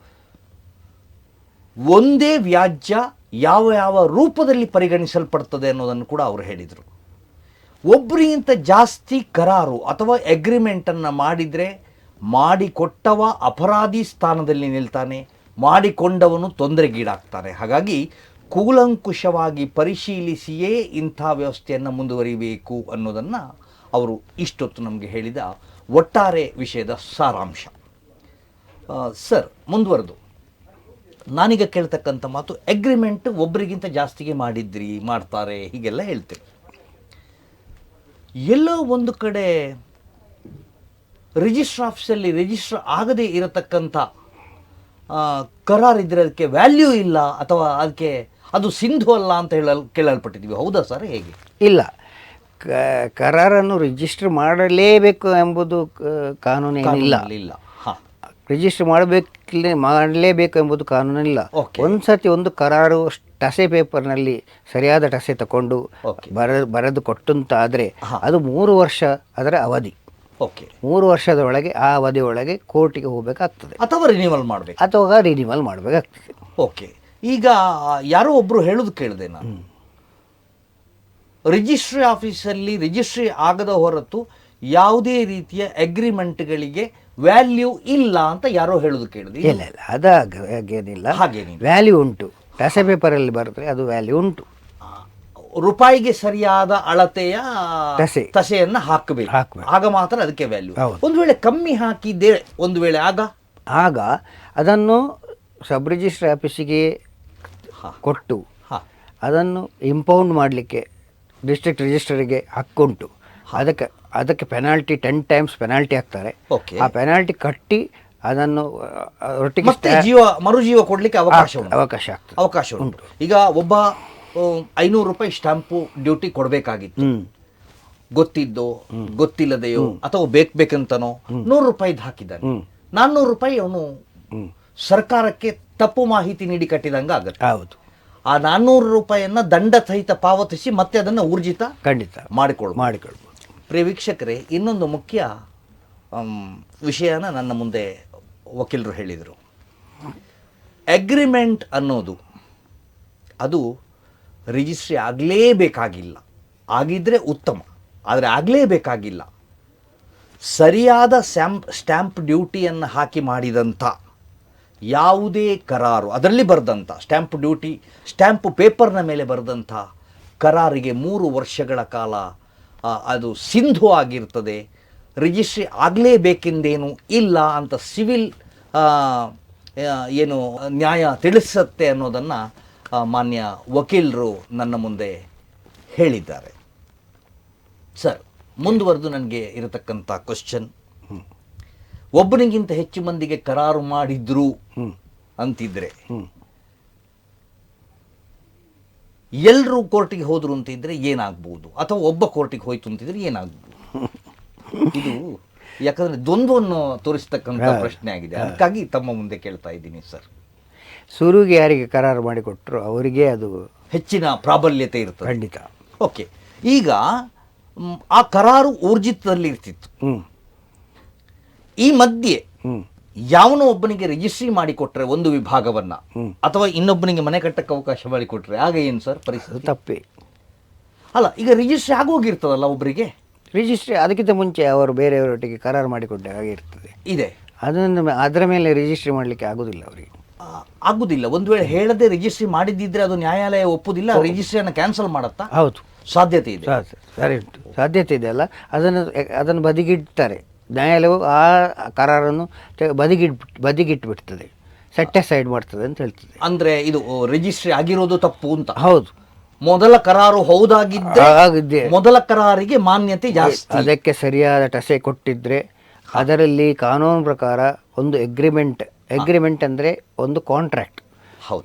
ಒಂದೇ ವ್ಯಾಜ್ಯ ಯಾವ ಯಾವ ರೂಪದಲ್ಲಿ ಪರಿಗಣಿಸಲ್ಪಡ್ತದೆ ಅನ್ನೋದನ್ನು ಕೂಡ ಅವರು ಹೇಳಿದರು. ಒಬ್ಬರಿಗಿಂತ ಜಾಸ್ತಿ ಕರಾರು ಅಥವಾ ಅಗ್ರಿಮೆಂಟನ್ನು ಮಾಡಿದರೆ ಮಾಡಿಕೊಟ್ಟವ ಅಪರಾಧಿ ಸ್ಥಾನದಲ್ಲಿ ನಿಲ್ತಾನೆ, ಮಾಡಿಕೊಂಡವನು ತೊಂದರೆಗೀಡಾಗ್ತಾನೆ. ಹಾಗಾಗಿ ಕೂಲಂಕುಷವಾಗಿ ಪರಿಶೀಲಿಸಿಯೇ ಇಂಥ ವ್ಯವಸ್ಥೆಯನ್ನು ಮುಂದುವರಿಬೇಕು ಅನ್ನೋದನ್ನು ಅವರು ಇಷ್ಟೊತ್ತು ನಮಗೆ ಹೇಳಿದ ಒಟ್ಟಾರೆ ವಿಷಯದ ಸಾರಾಂಶ. ಸರ್, ಮುಂದುವರೆದು ನಾನೀಗ ಕೇಳ್ತಕ್ಕಂಥ ಮಾತು, ಅಗ್ರಿಮೆಂಟ್ ಒಬ್ಬರಿಗಿಂತ ಜಾಸ್ತಿಗೆ ಮಾಡ್ತಾರೆ ಹೀಗೆಲ್ಲ ಹೇಳ್ತೇವೆ. ಎಲ್ಲೋ ಒಂದು ಕಡೆ ರಿಜಿಸ್ಟರ್ ಆಫೀಸಲ್ಲಿ ರಿಜಿಸ್ಟರ್ ಆಗದೇ ಇರತಕ್ಕಂಥ ಕರಾರಿದ್ರೆ ಅದಕ್ಕೆ ವ್ಯಾಲ್ಯೂ ಇಲ್ಲ ಅಥವಾ ಅದಕ್ಕೆ ಅದು ಸಿಂಧು ಅಲ್ಲ ಅಂತ ಕೇಳಲ್ಪಟ್ಟಿದ್ದೀವಿ. ಹೌದಾ ಸರ್, ಹೇಗೆ? ಇಲ್ಲ, ಕರಾರನ್ನು ರಿಜಿಸ್ಟರ್ ಮಾಡಲೇಬೇಕು ಎಂಬುದು ಕಾನೂನಿಲ್ಲ. ರಿಜಿಸ್ಟರ್ ಮಾಡಲೇಬೇಕು ಎಂಬುದು ಕಾನೂನಿಲ್ಲ. ಒಂದು ಸರ್ತಿ ಒಂದು ಕರಾರು ಟಸೆ ಪೇಪರ್ನಲ್ಲಿ ಸರಿಯಾದ ಟಸೆ ತಗೊಂಡು ಬರೆದು ಕೊಟ್ಟಂತಾದರೆ ಅದು 3 ವರ್ಷ ಅದರ ಅವಧಿ. 3 ವರ್ಷದ ಒಳಗೆ ಆ ಅವಧಿ ಒಳಗೆ ಕೋರ್ಟಿಗೆ ಹೋಗಬೇಕಾಗ್ತದೆ ಅಥವಾ ರಿನಿವಲ್ ಮಾಡಬೇಕಾಗ್ತದೆ. ಓಕೆ, ಈಗ ಯಾರೋ ಒಬ್ಬರು ಹೇಳೋದು ಕೇಳಿದೆ ನಾನು, ರಿಜಿಸ್ಟ್ರಿ ಆಫೀಸಲ್ಲಿ ರಿಜಿಸ್ಟ್ರಿ ಆಗದ ಹೊರತು ಯಾವುದೇ ರೀತಿಯ ಅಗ್ರಿಮೆಂಟ್ಗಳಿಗೆ ವ್ಯಾಲ್ಯೂ ಇಲ್ಲ ಅಂತ ಯಾರೋ ಹೇಳೋದು ಕೇಳಿದೆ. ಇಲ್ಲ, ಹಾಗೇನಿಲ್ಲ. ವ್ಯಾಲ್ಯೂ ಉಂಟು. ಟಸೆ ಪೇಪರಲ್ಲಿ ಬರುತ್ತೆ, ಅದು ವ್ಯಾಲ್ಯೂ ಉಂಟು. ರೂಪಾಯಿಗೆ ಸರಿಯಾದ ಅಳತೆಯ ತಸೆಯನ್ನು ಹಾಕಬೇಕು, ಆಗ ಮಾತ್ರ ಅದಕ್ಕೆ ವ್ಯಾಲ್ಯೂ. ಒಂದು ವೇಳೆ ಕಮ್ಮಿ ಹಾಕಿದ್ದೆ, ಒಂದು ವೇಳೆ ಆಗ ಅದನ್ನು ಸಬ್ ರಿಜಿಸ್ಟ್ರಿ ಆಫೀಸಿಗೆ ಕೊಟ್ಟು ಅದನ್ನು ಇಂಪೌಂಡ್ ಮಾಡಲಿಕ್ಕೆ ಡಿಸ್ಟ್ರಿಕ್ಟ್ ರಿಜಿಸ್ಟ್ರಿಗೆ ಹಕ್ಕುಂಟು. ಅದಕ್ಕೆ ಪೆನಾಲ್ಟಿ 10 times ಪೆನಾಲ್ಟಿ ಹಾಕ್ತಾರೆ. ಆ ಪೆನಾಲ್ಟಿ ಕಟ್ಟಿ ಅದನ್ನು ಒಟ್ಟಿಗೆ ಮರುಜೀವ ಕೊಡಲಿಕ್ಕೆ ಅವಕಾಶ ಉಂಟು. ಈಗ ಒಬ್ಬ 500 ರೂಪಾಯಿ ಸ್ಟಾಂಪು ಡ್ಯೂಟಿ ಕೊಡಬೇಕಾಗಿತ್ತು, ಗೊತ್ತಿದ್ದೋ ಗೊತ್ತಿಲ್ಲದೆಯೋ ಅಥವಾ ಬೇಕಂತನೋ 100 ರೂಪಾಯಿದು ಹಾಕಿದ್ದಾನೆ. 400 ರೂಪಾಯಿ ಅವನು ಸರ್ಕಾರಕ್ಕೆ ತಪ್ಪು ಮಾಹಿತಿ ನೀಡಿ ಕಟ್ಟಿದಂಗೆ ಆಗುತ್ತೆ. ಹೌದು. ಆ 400 ರೂಪಾಯಿಯನ್ನು ದಂಡ ಸಹಿತ ಪಾವತಿಸಿ ಮತ್ತೆ ಅದನ್ನು ಊರ್ಜಿತ ಮಾಡಿಕೊಳ್ಬೋದು. ಪ್ರಿಯ ವೀಕ್ಷಕರೇ, ಇನ್ನೊಂದು ಮುಖ್ಯ ವಿಷಯನ ನನ್ನ ಮುಂದೆ ವಕೀಲರು ಹೇಳಿದರು. ಅಗ್ರಿಮೆಂಟ್ ಅನ್ನೋದು ಅದು ರಿಜಿಸ್ಟ್ರಿ ಆಗಲೇಬೇಕಾಗಿಲ್ಲ, ಆಗಿದ್ದರೆ ಉತ್ತಮ, ಆದರೆ ಆಗಲೇಬೇಕಾಗಿಲ್ಲ. ಸರಿಯಾದ ಸ್ಟ್ಯಾಂಪ್ ಡ್ಯೂಟಿಯನ್ನು ಹಾಕಿ ಮಾಡಿದಂಥ ಯಾವುದೇ ಕರಾರು, ಅದರಲ್ಲಿ ಬರೆದಂಥ ಸ್ಟ್ಯಾಂಪ್ ಪೇಪರ್ನ ಮೇಲೆ ಬರೆದಂಥ ಕರಾರಿಗೆ 3 ವರ್ಷಗಳ ಕಾಲ ಅದು ಸಿಂಧು ಆಗಿರ್ತದೆ, ರಿಜಿಸ್ಟ್ರಿ ಆಗಲೇಬೇಕೆಂದೇನು ಇಲ್ಲ ಅಂತ ಸಿವಿಲ್ ಏನು ನ್ಯಾಯ ತಿಳಿಸುತ್ತೆ ಅನ್ನೋದನ್ನು ಮಾನ್ಯ ವಕೀಲರು ನನ್ನ ಮುಂದೆ ಹೇಳಿದ್ದಾರೆ. ಸರ್, ಮುಂದುವರೆದು ನನಗೆ ಇರತಕ್ಕಂಥ ಕ್ವಶನ್, ಒಬ್ಬನಿಗಿಂತ ಹೆಚ್ಚು ಮಂದಿಗೆ ಕರಾರು ಮಾಡಿದ್ರು ಅಂತಿದ್ರೆ, ಎಲ್ಲರೂ ಕೋರ್ಟಿಗೆ ಹೋದ್ರು ಅಂತಿದ್ರೆ ಏನಾಗ್ಬೋದು, ಅಥವಾ ಒಬ್ಬ ಕೋರ್ಟಿಗೆ ಹೋಯ್ತು ಅಂತಿದ್ರೆ ಏನಾಗ್ಬೋದು? ಇದು ಯಾಕಂದ್ರೆ ದ್ವಂದ್ವವನ್ನು ತೋರಿಸ್ತಕ್ಕಂಥ ಪ್ರಶ್ನೆ ಆಗಿದೆ, ಅದಕ್ಕಾಗಿ ತಮ್ಮ ಮುಂದೆ ಕೇಳ್ತಾ ಇದ್ದೀನಿ ಸರ್. ಸುರುಗೆ ಯಾರಿಗೆ ಕರಾರು ಮಾಡಿಕೊಟ್ರು ಅವರಿಗೆ ಅದು ಹೆಚ್ಚಿನ ಪ್ರಾಬಲ್ಯತೆ ಇರ್ತದೆ. ಖಂಡಿತ. ಓಕೆ, ಈಗ ಆ ಕರಾರು ಊರ್ಜಿತದಲ್ಲಿ ಇರ್ತಿತ್ತು. ಈ ಮಧ್ಯೆ ಯಾವನೋ ಒಬ್ಬನಿಗೆ ರಿಜಿಸ್ಟ್ರಿ ಮಾಡಿಕೊಟ್ರೆ ಒಂದು ವಿಭಾಗವನ್ನ, ಅಥವಾ ಇನ್ನೊಬ್ಬನಿಗೆ ಮನೆ ಕಟ್ಟಕ್ಕೆ ಅವಕಾಶ ಮಾಡಿಕೊಟ್ರೆ ಆಗ ಏನು ಸರ್ ಪರಿಸ್ಥಿತಿ? ತಪ್ಪೇ ಅಲ್ಲ, ಈಗ ರಿಜಿಸ್ಟ್ರಿ ಆಗೋಗಿರ್ತದಲ್ಲ ಒಬ್ಬರಿಗೆ. ರಿಜಿಸ್ಟ್ರಿ ಅದಕ್ಕಿಂತ ಮುಂಚೆ ಅವರು ಬೇರೆಯವರೊಟ್ಟಿಗೆ ಕರಾರು ಮಾಡಿಕೊಂಡ ಹಾಗೆ ಇರ್ತದೆ ಇದೆ, ಅದರ ಮೇಲೆ ರಿಜಿಸ್ಟ್ರಿ ಮಾಡಲಿಕ್ಕೆ ಆಗೋದಿಲ್ಲ ಅವರಿಗೆ. ಆಗುದಿಲ್ಲ. ಒಂದು ವೇಳೆ ಹೇಳದೆ ರಿಜಿಸ್ಟ್ರಿ ಮಾಡಿದ್ದಿದ್ರೆ ಅದು ನ್ಯಾಯಾಲಯ ಒಪ್ಪುದಿಲ್ಲ, ರಿಜಿಸ್ಟ್ರಿಯನ್ನು ಕ್ಯಾನ್ಸಲ್ ಮಾಡುತ್ತಾ? ಹೌದು, ಸಾಧ್ಯತೆ ಇದೆ. ಸರಿ ಉಂಟು, ಸಾಧ್ಯತೆ ಇದೆ. ಅಲ್ಲ, ಅದನ್ನು ಬದಿಗಿಡ್ತಾರೆ. ನ್ಯಾಯಾಲಯವು ಆ ಕರಾರನ್ನು ಬದಿಗಿಟ್ಬಿಡ್ತದೆ, ಸೆಟ್ ಅಸೈಡ್ ಮಾಡ್ತದೆ ಅಂತ ಹೇಳ್ತದೆ. ಅಂದ್ರೆ ಇದು ರಿಜಿಸ್ಟ್ರಿ ಆಗಿರೋದು ತಪ್ಪು ಅಂತ. ಹೌದು, ಮೊದಲ ಕರಾರು ಹೌದಾಗಿದ್ದರೆ ಮೊದಲ ಕರಾರಿಗೆ ಮಾನ್ಯತೆ ಜಾಸ್ತಿ. ಅದಕ್ಕೆ ಸರಿಯಾದ ಟಸೆ ಕೊಟ್ಟಿದ್ರೆ, ಅದರಲ್ಲಿ ಕಾನೂನು ಪ್ರಕಾರ ಒಂದು ಎಗ್ರಿಮೆಂಟ್ ಅಂದರೆ ಒಂದು ಕಾಂಟ್ರಾಕ್ಟ್,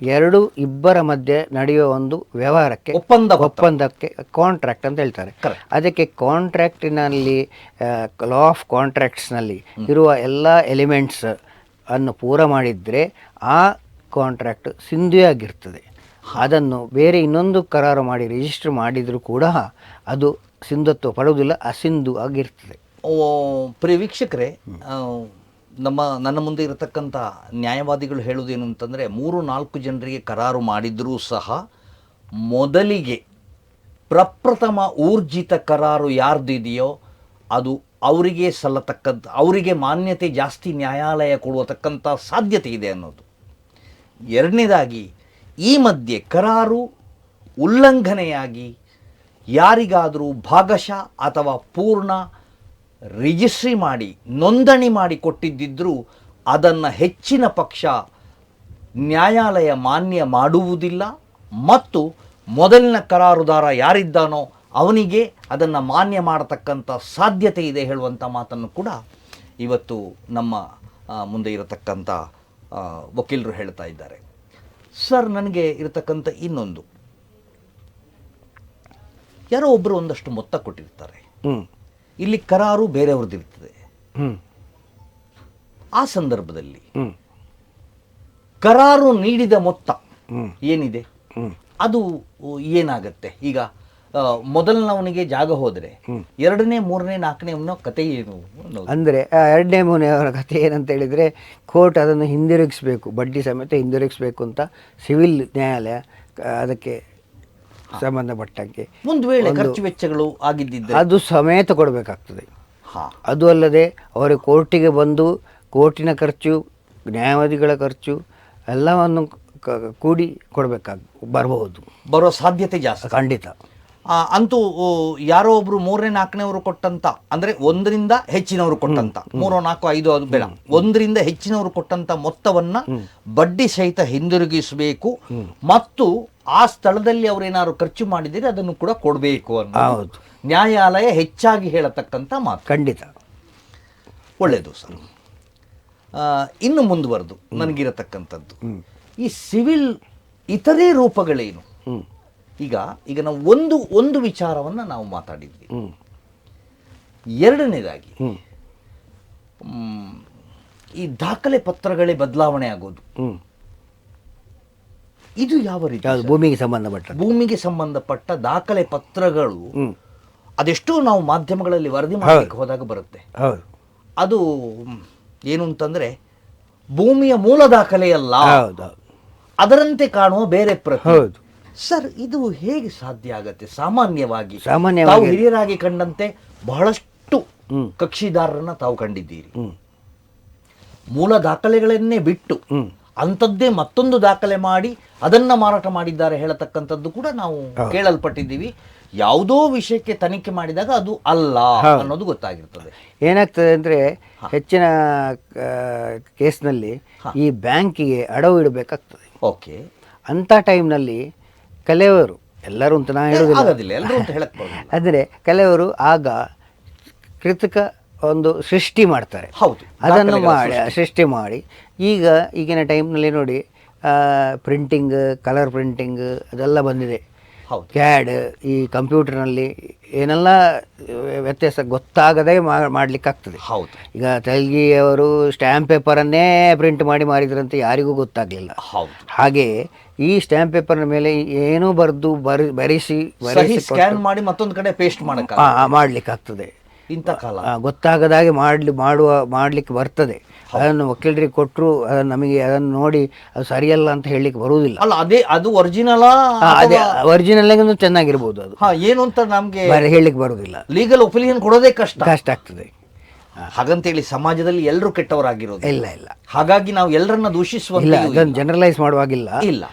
ಇಬ್ಬರ ಮಧ್ಯೆ ನಡೆಯುವ ಒಂದು ವ್ಯವಹಾರಕ್ಕೆ ಒಪ್ಪಂದಕ್ಕೆ ಕಾಂಟ್ರಾಕ್ಟ್ ಅಂತ ಹೇಳ್ತಾರೆ. ಅದಕ್ಕೆ ಕಾಂಟ್ರಾಕ್ಟಿನಲ್ಲಿ ಲಾ ಆಫ್ ಕಾಂಟ್ರಾಕ್ಟ್ಸ್ನಲ್ಲಿ ಇರುವ ಎಲ್ಲ ಎಲಿಮೆಂಟ್ಸ್ ಅನ್ನು ಪೂರ ಮಾಡಿದರೆ ಆ ಕಾಂಟ್ರಾಕ್ಟ್ ಸಿಂಧುವಾಗಿರ್ತದೆ. ಅದನ್ನು ಬೇರೆ ಇನ್ನೊಂದು ಕರಾರು ಮಾಡಿ ರಿಜಿಸ್ಟರ್ ಮಾಡಿದರೂ ಕೂಡ ಅದು ಸಿಂಧುತ್ವ ಪಡುವುದಿಲ್ಲ, ಅಸಿಂಧು ಆಗಿರ್ತದೆ. ಪ್ರಿಯ ವೀಕ್ಷಕರೇ, ನನ್ನ ಮುಂದೆ ಇರತಕ್ಕಂಥ ನ್ಯಾಯವಾದಿಗಳು ಹೇಳುವುದೇನು ಅಂತಂದರೆ, 3-4 ಜನರಿಗೆ ಕರಾರು ಮಾಡಿದರೂ ಸಹ ಮೊದಲಿಗೆ ಪ್ರಪ್ರಥಮ ಊರ್ಜಿತ ಕರಾರು ಯಾರ್ದಿದೆಯೋ ಅದು ಅವರಿಗೆ ಸಲ್ಲತಕ್ಕಂಥ, ಅವರಿಗೆ ಮಾನ್ಯತೆ ಜಾಸ್ತಿ ನ್ಯಾಯಾಲಯ ಕೊಡುವತಕ್ಕಂಥ ಸಾಧ್ಯತೆ ಇದೆ ಅನ್ನೋದು. ಎರಡನೇದಾಗಿ, ಈ ಮಧ್ಯೆ ಕರಾರು ಉಲ್ಲಂಘನೆಯಾಗಿ ಯಾರಿಗಾದರೂ ಭಾಗಶಃ ಅಥವಾ ಪೂರ್ಣ ರಿಜಿಸ್ಟ್ರಿ ಮಾಡಿ ನೋಂದಣಿ ಮಾಡಿ ಕೊಟ್ಟಿದ್ದರೂ ಅದನ್ನು ಹೆಚ್ಚಿನ ಪಕ್ಷ ನ್ಯಾಯಾಲಯ ಮಾನ್ಯ ಮಾಡುವುದಿಲ್ಲ, ಮತ್ತು ಮೊದಲಿನ ಕರಾರುದಾರ ಯಾರಿದ್ದಾನೋ ಅವನಿಗೆ ಅದನ್ನು ಮಾನ್ಯ ಮಾಡತಕ್ಕಂಥ ಸಾಧ್ಯತೆ ಇದೆ ಹೇಳುವಂಥ ಮಾತನ್ನು ಕೂಡ ಇವತ್ತು ನಮ್ಮ ಮುಂದೆ ಇರತಕ್ಕಂಥ ವಕೀಲರು ಹೇಳ್ತಾ ಇದ್ದಾರೆ. ಸರ್, ನನಗೆ ಇರತಕ್ಕಂಥ ಇನ್ನೊಂದು, ಯಾರೋ ಒಬ್ಬರು ಒಂದಷ್ಟು ಮೊತ್ತ ಕೊಟ್ಟಿರ್ತಾರೆ, ಇಲ್ಲಿ ಕರಾರು ಬೇರೆಯವ್ರದ್ದಿರ್ತದೆ. ಆ ಸಂದರ್ಭದಲ್ಲಿ ಕರಾರು ನೀಡಿದ ಮೊತ್ತ ಏನಿದೆ ಅದು ಏನಾಗತ್ತೆ? ಈಗ ಮೊದಲನವನಿಗೆ ಜಾಗ ಹೋದರೆ ಎರಡನೇ, ಮೂರನೇ, ನಾಲ್ಕನೇ ಅವನ ಕತೆ ಏನು ಅಂದರೆ, ಎರಡನೇ ಮೂರನೇವರ ಕತೆ ಏನಂತ ಹೇಳಿದರೆ, ಕೋರ್ಟ್ ಅದನ್ನು ಹಿಂದಿರುಗಿಸ್ಬೇಕು, ಬಡ್ಡಿ ಸಮೇತ ಹಿಂದಿರುಗಿಸ್ಬೇಕು ಅಂತ ಸಿವಿಲ್ ನ್ಯಾಯಾಲಯ ಅದಕ್ಕೆ ಸಂಬಂಧಪಟ್ಟಂಗೆ ಒಂದು ವೇಳೆ ಖರ್ಚು ವೆಚ್ಚಗಳು ಆಗಿದ್ದಿದ್ದರೆ ಅದು ಸಮೇತ ಕೊಡಬೇಕಾಗ್ತದೆ. ಅದು ಅಲ್ಲದೆ ಅವರು ಕೋರ್ಟಿಗೆ ಬಂದು ಕೋರ್ಟಿನ ಖರ್ಚು, ನ್ಯಾಯವಾದಿಗಳ ಖರ್ಚು ಎಲ್ಲವನ್ನು ಕೂಡಿ ಬರೋ ಸಾಧ್ಯತೆ ಜಾಸ್ತಿ. ಖಂಡಿತ. ಅಂತೂ ಯಾರೋ ಒಬ್ರು 3ನೇ 4ನೇವರು ಕೊಟ್ಟಂತ, ಅಂದರೆ 1ರಿಂದ ಹೆಚ್ಚಿನವರು ಕೊಟ್ಟಂತ, 3, 4, 5 ಅದು ಬೇಡ, 1ರಿಂದ ಹೆಚ್ಚಿನವರು ಕೊಟ್ಟಂತ ಮೊತ್ತವನ್ನ ಬಡ್ಡಿ ಸಹಿತ ಹಿಂದಿರುಗಿಸಬೇಕು, ಮತ್ತು ಆ ಸ್ಥಳದಲ್ಲಿ ಅವರೇನಾದ್ರು ಖರ್ಚು ಮಾಡಿದರೆ ಅದನ್ನು ಕೂಡ ಕೊಡಬೇಕು ಅನ್ನೋದು ನ್ಯಾಯಾಲಯ ಹೆಚ್ಚಾಗಿ ಹೇಳತಕ್ಕಂಥ ಮಾತು. ಖಂಡಿತ. ಒಳ್ಳೆಯದು ಸರ್. ಇನ್ನು ಮುಂದುವರೆದು ನನಗಿರತಕ್ಕಂಥದ್ದು, ಈ ಸಿವಿಲ್ ಇತರೆ ರೂಪಗಳೇನು? ಈಗ ನಾವು ಒಂದು ವಿಚಾರವನ್ನು ನಾವು ಮಾತಾಡಿದ್ವಿ. ಎರಡನೇದಾಗಿ, ಈ ದಾಖಲೆ ಪತ್ರಗಳೇ ಬದಲಾವಣೆ ಆಗೋದು, ಇದು ಯಾವ ರೀತಿ? ಭೂಮಿಗೆ ಸಂಬಂಧಪಟ್ಟ ದಾಖಲೆ ಪತ್ರಗಳು ಅದೆಷ್ಟೋ ನಾವು ಮಾಧ್ಯಮಗಳಲ್ಲಿ ವರದಿ ಮಾಡಲಿಕ್ಕೆ ಹೋದಾಗ ಬರುತ್ತೆ. ಅದು ಏನು ಅಂತಂದ್ರೆ, ಭೂಮಿಯ ಮೂಲ ದಾಖಲೆಯಲ್ಲ, ಅದರಂತೆ ಕಾಣುವ ಬೇರೆ ಪ್ರತಿ. ಸರ್, ಇದು ಹೇಗೆ ಸಾಧ್ಯ ಆಗತ್ತೆ? ಸಾಮಾನ್ಯವಾಗಿ ತಾವು ಹಿರಿಯರಾಗಿ ಕಂಡಂತೆ ಬಹಳಷ್ಟು ಕಕ್ಷಿದಾರರನ್ನ ತಾವು ಕಂಡಿದ್ದೀರಿ. ಮೂಲ ದಾಖಲೆಗಳನ್ನೇ ಬಿಟ್ಟು ಅಂಥದ್ದೇ ಮತ್ತೊಂದು ದಾಖಲೆ ಮಾಡಿ ಅದನ್ನು ಮಾರಾಟ ಮಾಡಿದ್ದಾರೆ ಹೇಳತಕ್ಕಂಥದ್ದು ಕೂಡ ನಾವು ಕೇಳಲ್ಪಟ್ಟಿದ್ದೀವಿ. ಯಾವುದೋ ವಿಷಯಕ್ಕೆ ತನಿಖೆ ಮಾಡಿದಾಗ ಅದು ಅಲ್ಲ ಅನ್ನೋದು ಗೊತ್ತಾಗಿರ್ತದೆ. ಏನಾಗ್ತದೆ ಅಂದರೆ ಹೆಚ್ಚಿನ ಕೇಸ್ನಲ್ಲಿ ಈ ಬ್ಯಾಂಕಿಗೆ ಅಡವು ಇಡಬೇಕಾಗ್ತದೆ. ಓಕೆ, ಅಂಥ ಟೈಮ್ನಲ್ಲಿ ಕೆಲವರು, ಎಲ್ಲರೂ ಅಂತ ನಾನು ಆಗೋದಿಲ್ಲ, ಎಲ್ಲರೂ ಅಂತ ಹೇಳಕ್ ಬರೋದಿಲ್ಲ. ಅಂದರೆ ಕೆಲವರು ಆಗ ಕೃತಕ ಒಂದು ಸೃಷ್ಟಿ ಮಾಡ್ತಾರೆ. ಹೌದು, ಅದನ್ನು ಮಾಡಿ ಸೃಷ್ಟಿ ಮಾಡಿ ಈಗಿನ ಟೈಮ್ನಲ್ಲಿ ನೋಡಿ ಪ್ರಿಂಟಿಂಗ್, ಕಲರ್ ಪ್ರಿಂಟಿಂಗ್ ಅದೆಲ್ಲ ಬಂದಿದೆ. ಹೌದು, ಕ್ಯಾಡ್, ಈ ಕಂಪ್ಯೂಟರ್ನಲ್ಲಿ ಏನೆಲ್ಲ ವ್ಯತ್ಯಾಸ ಗೊತ್ತಾಗದೇ ಮಾಡಲಿಕ್ಕಾಗ್ತದೆ. ಹೌದು. ಈಗ ತೆಲ್ಗಿಯವರು ಸ್ಟ್ಯಾಂಪ್ ಪೇಪರನ್ನೇ ಪ್ರಿಂಟ್ ಮಾಡಿ ಮಾರಿದ್ರಂತೆ ಯಾರಿಗೂ ಗೊತ್ತಾಗಲಿಲ್ಲ. ಹೌದು. ಹಾಗೆ ಈ ಸ್ಟ್ಯಾಂಪ್ ಪೇಪರ್ನ ಮೇಲೆ ಏನೂ ಬರೆಸಿ ಸ್ಕ್ಯಾನ್ ಮಾಡಿ ಮತ್ತೊಂದು ಕಡೆ ಪೇಸ್ಟ್ ಮಾಡಲಿಕ್ಕಾಗ್ತದೆ. ಇಂಥ ಕಾಲ ಗೊತ್ತಾಗದಾಗೆ ಮಾಡಲಿಕ್ಕೆ ಬರ್ತದೆ. ಅದನ್ನು ವಕೀಲರಿಗೆ ಕೊಟ್ಟರು ನಮಗೆ ಅದನ್ನು ನೋಡಿ ಅದು ಸರಿಯಲ್ಲ ಅಂತ ಹೇಳಲಿಕ್ಕೆ ಬರುವುದಿಲ್ಲ. ಅಲ್ಲ, ಅದು ಒರಿಜಿನಲ್, ಅದೇ ಒರಿಜಿನಲ್ ಚೆನ್ನಾಗಿರ್ಬೋದು, ಅದು ಏನು ಅಂತ ನಮ್ಗೆ ಹೇಳಲಿಕ್ಕೆ ಬರುವುದಿಲ್ಲ. ಲೀಗಲ್ ಒಪಿನಿಯನ್ ಕೊಡೋದೇ ಕಷ್ಟ ಆಗ್ತದೆ. ಹಾಗಂತೇಳಿ ಸಮಾಜದಲ್ಲಿ ಎಲ್ಲರೂ ಕೆಟ್ಟವರಾಗಿರೋದು ಇಲ್ಲ. ಹಾಗಾಗಿ ನಾವು ಎಲ್ಲರನ್ನ ದೂಷಿಸುವಂತ ಅದನ್ನು ಜನರಲೈಸ್ ಮಾಡುವಾಗಿಲ್ಲ. ಇಲ್ಲ,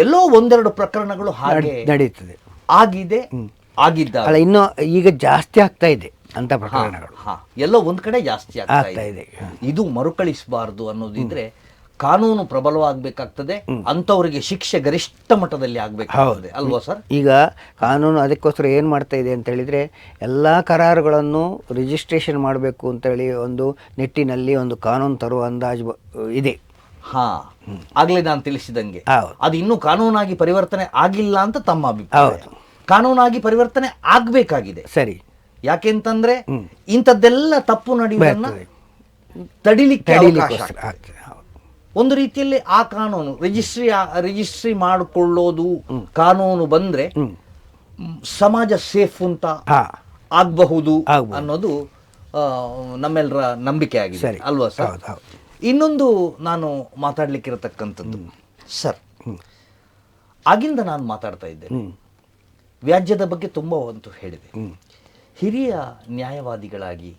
ಎಲ್ಲೋ ಒಂದೆರಡು ಪ್ರಕರಣಗಳು ಹಾಗೆ ನಡೀತದೆ, ಆಗಿದ್ದ ಇನ್ನು ಈಗ ಜಾಸ್ತಿ ಆಗ್ತಾ ಇದೆ ಅಂತ ಪ್ರಕರಣಗಳು. ಎಲ್ಲೋ ಒಂದ್ ಕಡೆ ಜಾಸ್ತಿ ಆಗ್ತಾ ಇದೆ. ಇದು ಮರುಕಳಿಸಬಾರದು ಅನ್ನೋದಿದ್ರೆ ಕಾನೂನು ಪ್ರಬಲವಾಗಬೇಕಾಗ್ತದೆ, ಅಂತವರಿಗೆ ಶಿಕ್ಷೆ ಗರಿಷ್ಠ ಮಟ್ಟದಲ್ಲಿ ಆಗ್ಬೇಕಾಗ್ತದೆ, ಅಲ್ವಾ ಸರ್? ಈಗ ಕಾನೂನು ಅದಕ್ಕೋಸ್ಕರ ಏನು ಮಾಡ್ತಾ ಇದೆ ಅಂತ ಹೇಳಿದ್ರೆ, ಎಲ್ಲ ಕರಾರುಗಳನ್ನು ರಿಜಿಸ್ಟ್ರೇಷನ್ ಮಾಡಬೇಕು ಅಂತೇಳಿ ಒಂದು ನಿಟ್ಟಿನಲ್ಲಿ ಒಂದು ಕಾನೂನು ತರುವ ಅಂದಾಜು ಇದೆ. ಆಗ್ಲೇ ನಾನು ತಿಳಿಸಿದಂಗೆ ಅದು ಇನ್ನೂ ಕಾನೂನಾಗಿ ಪರಿವರ್ತನೆ ಆಗಿಲ್ಲ ಅಂತ ತಮ್ಮ ಅಭಿಪ್ರಾಯ. ಕಾನೂನಾಗಿ ಪರಿವರ್ತನೆ ಆಗ್ಬೇಕಾಗಿದೆ. ಸರಿ. ಯಾಕೆಂತಂದ್ರೆ ಇಂಥದ್ದೆಲ್ಲ ತಪ್ಪು ನಡೆಯುವುದನ್ನ ತಡಿಲಿಕ್ಕೆ ಅವಕಾಶ ಆಗ್ತದೆ. ಒಂದು ರೀತಿಯಲ್ಲಿ ಆ ಕಾನೂನು ರಿಜಿಸ್ಟ್ರಿ ಮಾಡಿಕೊಳ್ಳೋದು ಕಾನೂನು ಬಂದ್ರೆ ಸಮಾಜ ಸೇಫ್ ಅಂತ ಆಗಬಹುದು ಅನ್ನೋದು ನಮ್ಮೆಲ್ಲರ ನಂಬಿಕೆ ಆಗಿದೆ, ಅಲ್ವಾ ಸರ್? ಇನ್ನೊಂದು ನಾನು ಮಾತಾಡ್ಲಿಕ್ಕಿರತಕ್ಕಂಥದ್ದು ಸರ್, ಆಗಿಂದ ನಾನು ಮಾತಾಡ್ತಾ ಇದ್ದೇನೆ, ವ್ಯಾಜ್ಯದ ಬಗ್ಗೆ ತುಂಬ ಒಂದು ಹೇಳಿದೆ. ಹಿರಿಯ ನ್ಯಾಯವಾದಿಗಳಾಗಿ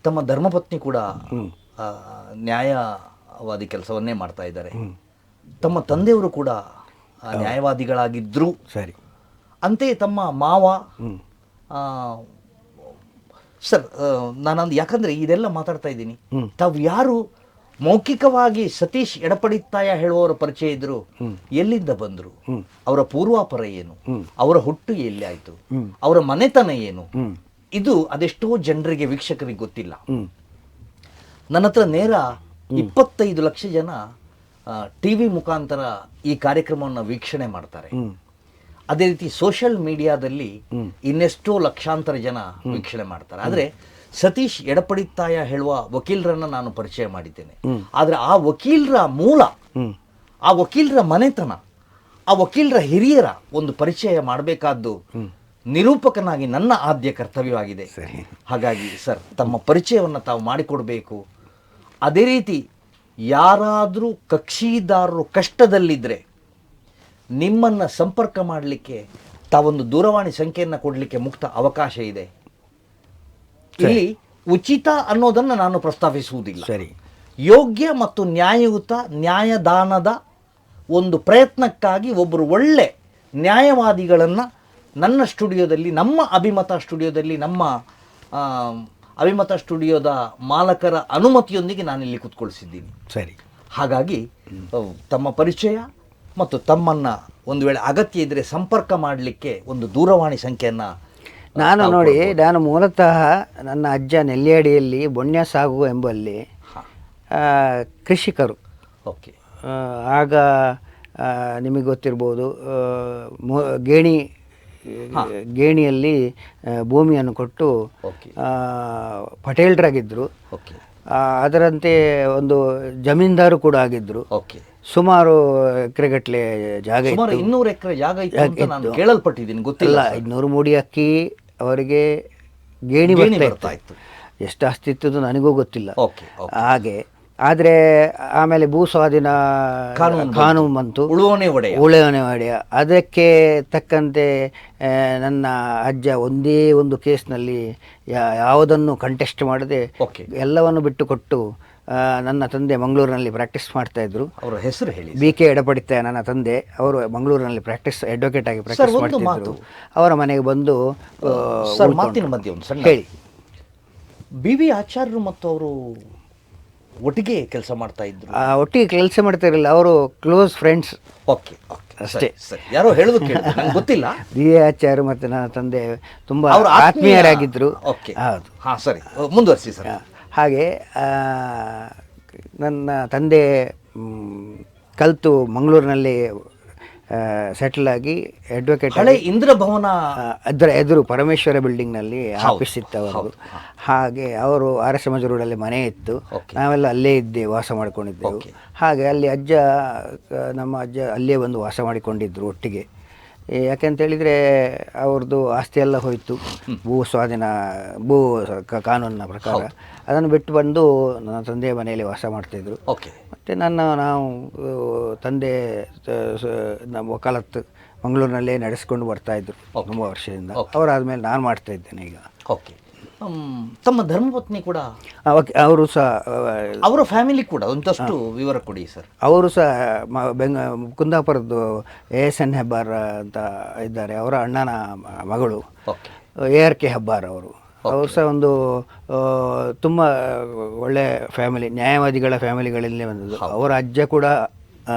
ತಮ್ಮ ಧರ್ಮಪತ್ನಿ ಕೂಡ ನ್ಯಾಯವಾದಿ ಕೆಲಸವನ್ನೇ ಮಾಡ್ತಾ ಇದ್ದಾರೆ. ತಮ್ಮ ತಂದೆಯವರು ಕೂಡ ನ್ಯಾಯವಾದಿಗಳಾಗಿದ್ರು. ಸರಿ. ಅಂತೆಯೇ ತಮ್ಮ ಮಾವ ಸರ್, ನಾನೊಂದು ಯಾಕಂದ್ರೆ ಇದೆಲ್ಲ ಮಾತಾಡ್ತಾ ಇದ್ದೀನಿ, ತಾವು ಯಾರು ಮೌಖಿಕವಾಗಿ ಸತೀಶ್ ಎಡಪಡಿತ್ತಾಯ ಹೇಳುವವರ ಪರಿಚಯ ಇದ್ರು, ಎಲ್ಲಿಂದ ಬಂದ್ರು, ಅವರ ಪೂರ್ವಾಪರ ಏನು, ಅವರ ಹುಟ್ಟು ಎಲ್ಲಿ ಆಯ್ತು, ಅವರ ಮನೆತನ ಏನು, ಇದು ಅದೆಷ್ಟೋ ಜನರಿಗೆ, ವೀಕ್ಷಕರಿಗೆ ಗೊತ್ತಿಲ್ಲ. ನನ್ನ ಹತ್ರ ನೇರ 25 ಲಕ್ಷ ಜನ ಟಿವಿ ಮುಖಾಂತರ ಈ ಕಾರ್ಯಕ್ರಮವನ್ನು ವೀಕ್ಷಣೆ ಮಾಡ್ತಾರೆ. ಅದೇ ರೀತಿ ಸೋಷಿಯಲ್ ಮೀಡಿಯಾದಲ್ಲಿ ಇನ್ನೆಷ್ಟೋ ಲಕ್ಷಾಂತರ ಜನ ವೀಕ್ಷಣೆ ಮಾಡ್ತಾರೆ. ಆದ್ರೆ ಸತೀಶ್ ಎಡಪಡಿತ್ತಾಯ ಹೇಳುವ ವಕೀಲರನ್ನ ನಾನು ಪರಿಚಯ ಮಾಡಿದ್ದೇನೆ. ಆದ್ರೆ ಆ ವಕೀಲರ ಮೂಲ, ಆ ವಕೀಲರ ಮನೆತನ, ಆ ವಕೀಲರ ಹಿರಿಯರ ಒಂದು ಪರಿಚಯ ಮಾಡಬೇಕಾದ್ದು ನಿರೂಪಕನಾಗಿ ನನ್ನ ಆದ್ಯ ಕರ್ತವ್ಯವಾಗಿದೆ. ಹಾಗಾಗಿ ಸರ್, ತಮ್ಮ ಪರಿಚಯವನ್ನು ತಾವು ಮಾಡಿಕೊಡ್ಬೇಕು. ಅದೇ ರೀತಿ ಯಾರಾದರೂ ಕಕ್ಷಿದಾರರು ಕಷ್ಟದಲ್ಲಿದ್ದರೆ ನಿಮ್ಮನ್ನು ಸಂಪರ್ಕ ಮಾಡಲಿಕ್ಕೆ ತಾವೊಂದು ದೂರವಾಣಿ ಸಂಖ್ಯೆಯನ್ನು ಕೊಡಲಿಕ್ಕೆ ಮುಕ್ತ ಅವಕಾಶ ಇದೆ. ಇಲ್ಲಿ ಉಚಿತ ಅನ್ನೋದನ್ನು ನಾನು ಪ್ರಸ್ತಾಪಿಸುವುದಿಲ್ಲ. ಸರಿ. ಯೋಗ್ಯ ಮತ್ತು ನ್ಯಾಯಯುತ ನ್ಯಾಯದಾನದ ಒಂದು ಪ್ರಯತ್ನಕ್ಕಾಗಿ ಒಬ್ಬರು ಒಳ್ಳೆ ನ್ಯಾಯವಾದಿಗಳನ್ನು ನನ್ನ ಸ್ಟುಡಿಯೋದಲ್ಲಿ, ನಮ್ಮ ಅಭಿಮತ ಸ್ಟುಡಿಯೋದಲ್ಲಿ, ನಮ್ಮ ಅಭಿಮತ ಸ್ಟುಡಿಯೋದ ಮಾಲಕರ ಅನುಮತಿಯೊಂದಿಗೆ ನಾನಿಲ್ಲಿ ಕೂತ್ಕೊಳಿಸಿದ್ದೀನಿ. ಸರಿ. ಹಾಗಾಗಿ ತಮ್ಮ ಪರಿಚಯ ಮತ್ತು ತಮ್ಮನ್ನು ಒಂದು ವೇಳೆ ಅಗತ್ಯ ಇದ್ದರೆ ಸಂಪರ್ಕ ಮಾಡಲಿಕ್ಕೆ ಒಂದು ದೂರವಾಣಿ ಸಂಖ್ಯೆಯನ್ನು ನಾನು ಮೂಲತಃ ನನ್ನ ಅಜ್ಜ ನೆಲ್ಲಿಯಡಿಯಲ್ಲಿ ಬೊಣ್ಯಸಾಗು ಎಂಬಲ್ಲಿ ಕೃಷಿಕರು. ಓಕೆ. ಆಗ ನಿಮಗೆ ಗೊತ್ತಿರ್ಬೋದು, ಗೇಣಿಯಲ್ಲಿ ಭೂಮಿಯನ್ನು ಕೊಟ್ಟು ಪಟೇಲ್ರಾಗಿದ್ದರು. ಅದರಂತೆ ಒಂದು ಜಮೀನ್ದಾರು ಕೂಡ ಆಗಿದ್ದರು. ಸುಮಾರು ಎಕರೆಗಟ್ಟಲೆ ಜಾಗ, 200 ಎಕರೆ ಜಾಗ ಕೇಳಲ್ಪಟ್ಟಿದ್ದೀನಿ, ಗೊತ್ತಿಲ್ಲ. 200 ಮೂಡಿ ಅಕ್ಕಿ ಅವರಿಗೆ ಗೇಣಿ ಬರ್ತಾ ಇತ್ತು. ಎಷ್ಟು ಅಸ್ತಿತ್ವದ್ದು ನನಗೂ ಗೊತ್ತಿಲ್ಲ ಹಾಗೆ. ಆದರೆ ಆಮೇಲೆ ಭೂ ಸ್ವಾಧೀನ ಕಾನೂನು ಬಂತು, ಉಳುವನೆ ಒಡೆಯ. ಅದಕ್ಕೆ ತಕ್ಕಂತೆ ನನ್ನ ಅಜ್ಜ ಒಂದೇ ಒಂದು ಕೇಸ್ನಲ್ಲಿ ಯಾವುದನ್ನು ಕಂಟೆಸ್ಟ್ ಮಾಡದೆ ಎಲ್ಲವನ್ನು ಬಿಟ್ಟುಕೊಟ್ಟು ನನ್ನ ತಂದೆ ಮಂಗಳೂರಿನಲ್ಲಿ ಪ್ರಾಕ್ಟೀಸ್ ಮಾಡ್ತಾಯಿದ್ರು. ಅವರ ಹೆಸರು ಹೇಳಿ. BK ಎಡಪಡಿತ ನನ್ನ ತಂದೆ. ಅವರು ಮಂಗಳೂರಿನಲ್ಲಿ ಅಡ್ವೊಕೇಟ್ ಆಗಿ ಪ್ರಾಕ್ಟೀಸ್ ಒಂದು ಮಾಡ್ತಿದ್ರು. ಮಾತು. ಅವರ ಮನೆಗೆ ಬಂದು ಸರ್, ಮಾತಿನ ಮಧ್ಯೆ ಒಂದು ಸಣ್ಣ ಹೇಳಿ. BV ಆಚಾರ್ಯರು ಮತ್ತು ಅವರು ಒಟ್ಟಿಗೆ ಕೆಲಸ ಮಾಡ್ತಾ ಇದ್ರು. ಒಟ್ಟಿಗೆ ಕೆಲಸ ಮಾಡ್ತಾ ಇರಲಿಲ್ಲ, ಅವರು ಕ್ಲೋಸ್ ಫ್ರೆಂಡ್ಸ್ ಓಕೆ, ಅಷ್ಟೇ. ಸರಿ, ಯಾರೋ ಹೇಳೋದು ಕೇಳಿದ್ರು, ನಂಗೆ ಗೊತ್ತಿಲ್ಲ. BV ಆಚಾರ್ಯ ಮತ್ತು ನನ್ನ ತಂದೆ ತುಂಬ ಅವರು ಆತ್ಮೀಯರಾಗಿದ್ದರು. ಓಕೆ, ಹೌದು. ಹಾಂ, ಸರಿ, ಮುಂದುವರಿಸಿ ಸರ್. ಹಾಗೆ ನನ್ನ ತಂದೆ ಕಲಿತು ಮಂಗಳೂರಿನಲ್ಲಿ ಸೆಟಲ್ ಆಗಿ ಅಡ್ವೊಕೇಟ್ ಹಳೆ ಇಂದ್ರಭವನ ಅದರ ಎದುರು ಪರಮೇಶ್ವರ ಬಿಲ್ಡಿಂಗ್ನಲ್ಲಿ ಆಫೀಸ್ ಇತ್ತು ಅವರು. ಹಾಗೆ ಅವರು RS ಸಮಾಜ ರೋಡಲ್ಲಿ ಮನೆ ಇತ್ತು. ನಾವೆಲ್ಲ ಅಲ್ಲೇ ಇದ್ದೆ, ವಾಸ ಮಾಡಿಕೊಂಡಿದ್ದೆವು. ಹಾಗೆ ಅಲ್ಲಿ ನಮ್ಮ ಅಜ್ಜ ಅಲ್ಲೇ ಬಂದು ವಾಸ ಮಾಡಿಕೊಂಡಿದ್ದರು ಒಟ್ಟಿಗೆ. ಯಾಕೆಂತೇಳಿದರೆ ಅವ್ರದ್ದು ಆಸ್ತಿ ಎಲ್ಲ ಹೋಯಿತು, ಭೂ ಕಾನೂನಿನ ಪ್ರಕಾರ. ಅದನ್ನು ಬಿಟ್ಟು ಬಂದು ನನ್ನ ತಂದೆಯ ಮನೆಯಲ್ಲಿ ವಾಸ ಮಾಡ್ತಾಯಿದ್ರು. ಮತ್ತು ನಾವು ತಂದೆ ನಮ್ಮ ವಕಾಲತ್ತು ಮಂಗಳೂರಿನಲ್ಲೇ ನಡೆಸ್ಕೊಂಡು ಬರ್ತಾಯಿದ್ರು ತುಂಬ ವರ್ಷದಿಂದ. ಅವರಾದಮೇಲೆ ನಾನು ಮಾಡ್ತಾಯಿದ್ದೇನೆ ಈಗ. ಓಕೆ. ತಮ್ಮ ಧರ್ಮಪತ್ನಿ ಕೂಡ ಅವರು ಸಹ, ಅವರ ಫ್ಯಾಮಿಲಿ ಕೂಡ ಒಂದಷ್ಟು ವಿವರ ಕೊಡಿ ಸರ್. ಅವರು ಸಹ ಕುಂದಾಪುರದ್ದು ASN ಹೆಬ್ಬಾರ್ ಅಂತ ಇದ್ದಾರೆ, ಅವರ ಅಣ್ಣನ ಮಗಳು. ARK ಹೆಬ್ಬಾರ್ ಅವರು ಸಹ ಒಂದು ತುಂಬ ಒಳ್ಳೆ ಫ್ಯಾಮಿಲಿ, ನ್ಯಾಯವಾದಿಗಳ ಫ್ಯಾಮಿಲಿಗಳಲ್ಲೇ ಬಂದದ್ದು. ಅವರ ಅಜ್ಜ ಕೂಡ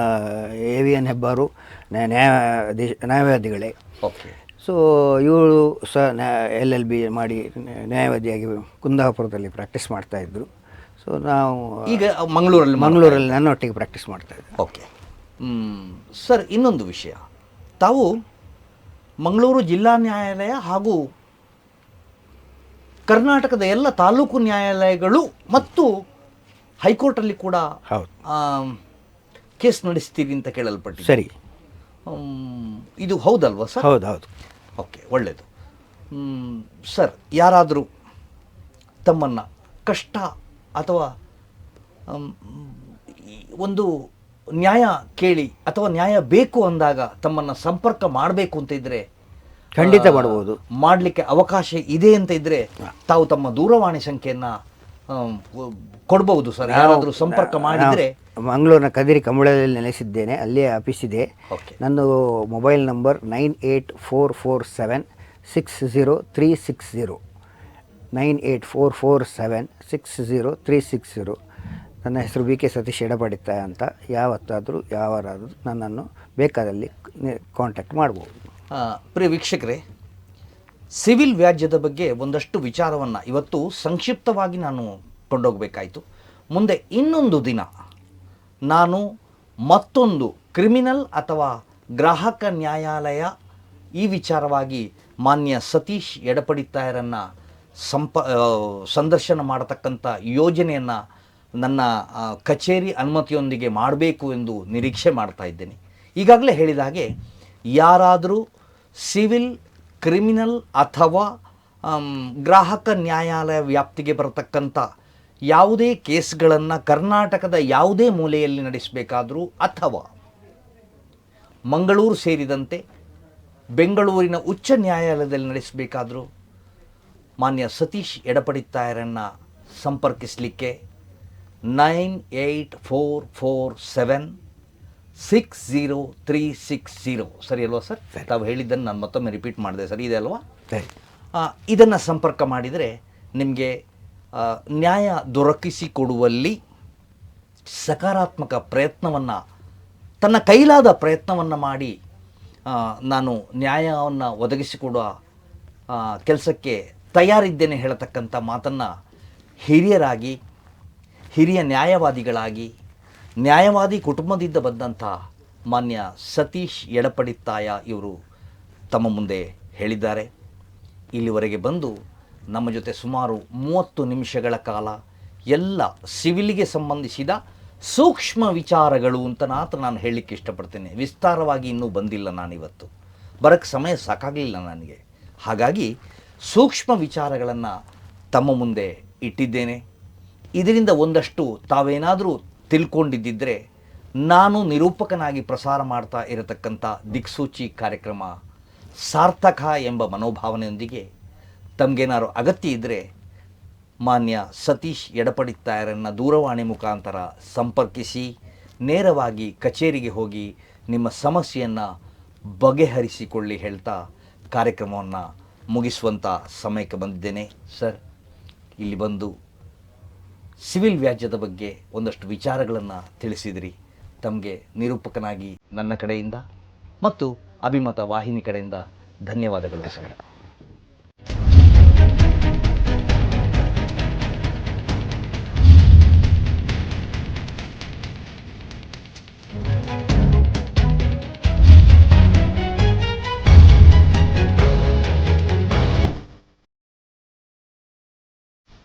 AVN ಹೆಬ್ಬಾರು ನ್ಯಾಯವಾದಿಗಳೇ. ಸೊ ಇವಳು ಸಹ LLB ಮಾಡಿ ನ್ಯಾಯವಾದಿಯಾಗಿ ಕುಂದಾಪುರದಲ್ಲಿ ಪ್ರಾಕ್ಟೀಸ್ ಮಾಡ್ತಾಯಿದ್ರು. ಸೊ ನಾವು ಈಗ ಮಂಗಳೂರಲ್ಲಿ ನನ್ನೊಟ್ಟಿಗೆ ಪ್ರಾಕ್ಟೀಸ್ ಮಾಡ್ತಾಯಿದ್ದೆ. ಓಕೆ ಸರ್, ಇನ್ನೊಂದು ವಿಷಯ, ತಾವು ಮಂಗಳೂರು ಜಿಲ್ಲಾ ನ್ಯಾಯಾಲಯ ಹಾಗೂ ಕರ್ನಾಟಕದ ಎಲ್ಲ ತಾಲೂಕು ನ್ಯಾಯಾಲಯಗಳು ಮತ್ತು ಹೈಕೋರ್ಟಲ್ಲಿ ಕೂಡ ಕೇಸ್ ನಡೆಸ್ತೀರಿ ಅಂತ ಕೇಳಲ್ಪಟ್ಟಿದೆ. ಸರಿ, ಇದು ಹೌದಲ್ವಾ ಸರ್? ಹೌದು. ಓಕೆ, ಒಳ್ಳೆಯದು. ಸರ್, ಯಾರಾದರೂ ತಮ್ಮನ್ನು ಕಷ್ಟ ಅಥವಾ ಒಂದು ನ್ಯಾಯ ಕೇಳಿ ಅಥವಾ ನ್ಯಾಯ ಬೇಕು ಅಂದಾಗ ತಮ್ಮನ್ನು ಸಂಪರ್ಕ ಮಾಡಬೇಕು ಅಂತ ಇದ್ದರೆ ಖಂಡಿತ ಮಾಡ್ಬೋದು, ಮಾಡಲಿಕ್ಕೆ ಅವಕಾಶ ಇದೆ ಅಂತ ಇದ್ದರೆ ತಾವು ತಮ್ಮ ದೂರವಾಣಿ ಸಂಖ್ಯೆಯನ್ನು ಕೊಡ್ಬೋದು ಸರ್. ಯಾರಾದರೂ ಸಂಪರ್ಕ ಮಾಡಿದರೆ. ಮಂಗಳೂರಿನ ಕದಿರಿ ಕಂಬಳದಲ್ಲಿ ನೆಲೆಸಿದ್ದೇನೆ, ಅಲ್ಲೇ ಆಫೀಸ್ ಇದೆ. ನನ್ನ ಮೊಬೈಲ್ ನಂಬರ್ 9844760360 9844760360. ನನ್ನ ಹೆಸರು BK ಸತೀಶ್ ಎಡಪಡಿತ ಅಂತ. ಯಾವತ್ತಾದರೂ ಯಾವಾರಾದರೂ ನನ್ನನ್ನು ಬೇಕಾದಲ್ಲಿ ಕಾಂಟ್ಯಾಕ್ಟ್ ಮಾಡ್ಬೋದು. ಪ್ರಿಯ ವೀಕ್ಷಕರೇ, ಸಿವಿಲ್ ವ್ಯಾಜ್ಯದ ಬಗ್ಗೆ ಒಂದಷ್ಟು ವಿಚಾರವನ್ನು ಇವತ್ತು ಸಂಕ್ಷಿಪ್ತವಾಗಿ ನಾನು ಕೊಂಡೋಗಬೇಕಾಯಿತು. ಮುಂದೆ ಇನ್ನೊಂದು ದಿನ ನಾನು ಮತ್ತೊಂದು ಕ್ರಿಮಿನಲ್ ಅಥವಾ ಗ್ರಾಹಕ ನ್ಯಾಯಾಲಯ ಈ ವಿಚಾರವಾಗಿ ಮಾನ್ಯ ಸತೀಶ್ ಎಡಪಡಿತಾಯರನ್ನು ಸಂದರ್ಶನ ಮಾಡತಕ್ಕಂಥ ಯೋಜನೆಯನ್ನು ನನ್ನ ಕಚೇರಿ ಅನುಮತಿಯೊಂದಿಗೆ ಮಾಡಬೇಕು ಎಂದು ನಿರೀಕ್ಷೆ ಮಾಡ್ತಾ ಇದ್ದೇನೆ. ಈಗಾಗಲೇ ಹೇಳಿದ ಹಾಗೆ ಯಾರಾದರೂ ಸಿವಿಲ್, ಕ್ರಿಮಿನಲ್ ಅಥವಾ ಗ್ರಾಹಕ ನ್ಯಾಯಾಲಯ ವ್ಯಾಪ್ತಿಗೆ ಬರತಕ್ಕಂಥ ಯಾವುದೇ ಕೇಸ್ಗಳನ್ನು ಕರ್ನಾಟಕದ ಯಾವುದೇ ಮೂಲೆಯಲ್ಲಿ ನಡೆಸಬೇಕಾದರೂ ಅಥವಾ ಮಂಗಳೂರು ಸೇರಿದಂತೆ ಬೆಂಗಳೂರಿನ ಉಚ್ಚ ನ್ಯಾಯಾಲಯದಲ್ಲಿ ನಡೆಸಬೇಕಾದರೂ ಮಾನ್ಯ ಸತೀಶ್ ಎಡಪಡಿತಾಯರನ್ನು ಸಂಪರ್ಕಿಸಲಿಕ್ಕೆ 9844760360 ಸರಿ ಅಲ್ವಾ ಸರ್? ತಾವು ಹೇಳಿದ್ದನ್ನು ನಾನು ಮತ್ತೊಮ್ಮೆ ರಿಪೀಟ್ ಮಾಡಿದೆ ಸರ್, ಇದೆ ಅಲ್ವಾ? ಇದನ್ನು ಸಂಪರ್ಕ ಮಾಡಿದರೆ ನಿಮಗೆ ನ್ಯಾಯ ದೊರಕಿಸಿಕೊಡುವಲ್ಲಿ ಸಕಾರಾತ್ಮಕ ಪ್ರಯತ್ನವನ್ನು, ತನ್ನ ಕೈಲಾದ ಪ್ರಯತ್ನವನ್ನು ಮಾಡಿ ನಾನು ನ್ಯಾಯವನ್ನು ಒದಗಿಸಿಕೊಡುವ ಕೆಲಸಕ್ಕೆ ತಯಾರಿದ್ದೇನೆ ಹೇಳತಕ್ಕಂಥ ಮಾತನ್ನು ಹಿರಿಯರಾಗಿ, ಹಿರಿಯ ನ್ಯಾಯವಾದಿಗಳಾಗಿ, ನ್ಯಾಯವಾದಿ ಕುಟುಂಬದಿಂದ ಬಂದಂಥ ಮಾನ್ಯ ಸತೀಶ್ ಎಡಪಡಿತಾಯ ಇವರು ತಮ್ಮ ಮುಂದೆ ಹೇಳಿದ್ದಾರೆ. ಇಲ್ಲಿವರೆಗೆ ಬಂದು ನಮ್ಮ ಜೊತೆ ಸುಮಾರು 30 ನಿಮಿಷಗಳ ಕಾಲ ಎಲ್ಲ ಸಿವಿಲ್ಗೆ ಸಂಬಂಧಿಸಿದ ಸೂಕ್ಷ್ಮ ವಿಚಾರಗಳು ಅಂತ ನಾನು ಹೇಳಲಿಕ್ಕೆ ಇಷ್ಟಪಡ್ತೇನೆ. ವಿಸ್ತಾರವಾಗಿ ಇನ್ನೂ ಬಂದಿಲ್ಲ, ನಾನಿವತ್ತು ಬರೋಕ್ಕೆ ಸಮಯ ಸಾಕಾಗಲಿಲ್ಲ ನನಗೆ. ಹಾಗಾಗಿ ಸೂಕ್ಷ್ಮ ವಿಚಾರಗಳನ್ನು ತಮ್ಮ ಮುಂದೆ ಇಟ್ಟಿದ್ದೇನೆ. ಇದರಿಂದ ಒಂದಷ್ಟು ತಾವೇನಾದರೂ ತಿಳ್ಕೊಂಡಿದ್ದಿದ್ದರೆ ನಾನು ನಿರೂಪಕನಾಗಿ ಪ್ರಸಾರ ಮಾಡ್ತಾ ಇರತಕ್ಕಂಥ ದಿಕ್ಸೂಚಿ ಕಾರ್ಯಕ್ರಮ ಸಾರ್ಥಕ ಎಂಬ ಮನೋಭಾವನೆಯೊಂದಿಗೆ ತಮಗೇನಾದ್ರು ಅಗತ್ಯ ಇದ್ದರೆ ಮಾನ್ಯ ಸತೀಶ್ ಎಡಪಡಿತ್ತಾಯರನ್ನು ದೂರವಾಣಿ ಮುಖಾಂತರ ಸಂಪರ್ಕಿಸಿ ನೇರವಾಗಿ ಕಚೇರಿಗೆ ಹೋಗಿ ನಿಮ್ಮ ಸಮಸ್ಯೆಯನ್ನು ಬಗೆಹರಿಸಿಕೊಳ್ಳಿ ಹೇಳ್ತಾ ಕಾರ್ಯಕ್ರಮವನ್ನು ಮುಗಿಸುವಂಥ ಸಮಯಕ್ಕೆ ಬಂದಿದ್ದೇನೆ. ಸರ್, ಇಲ್ಲಿ ಬಂದು ಸಿವಿಲ್ ವ್ಯಾಜ್ಯದ ಬಗ್ಗೆ ಒಂದಷ್ಟು ವಿಚಾರಗಳನ್ನು ತಿಳಿಸಿದಿರಿ. ತಮಗೆ ನಿರೂಪಕನಾಗಿ ನನ್ನ ಕಡೆಯಿಂದ ಮತ್ತು ಅಭಿಮತ ವಾಹಿನಿ ಕಡೆಯಿಂದ ಧನ್ಯವಾದಗಳು ಸರ್.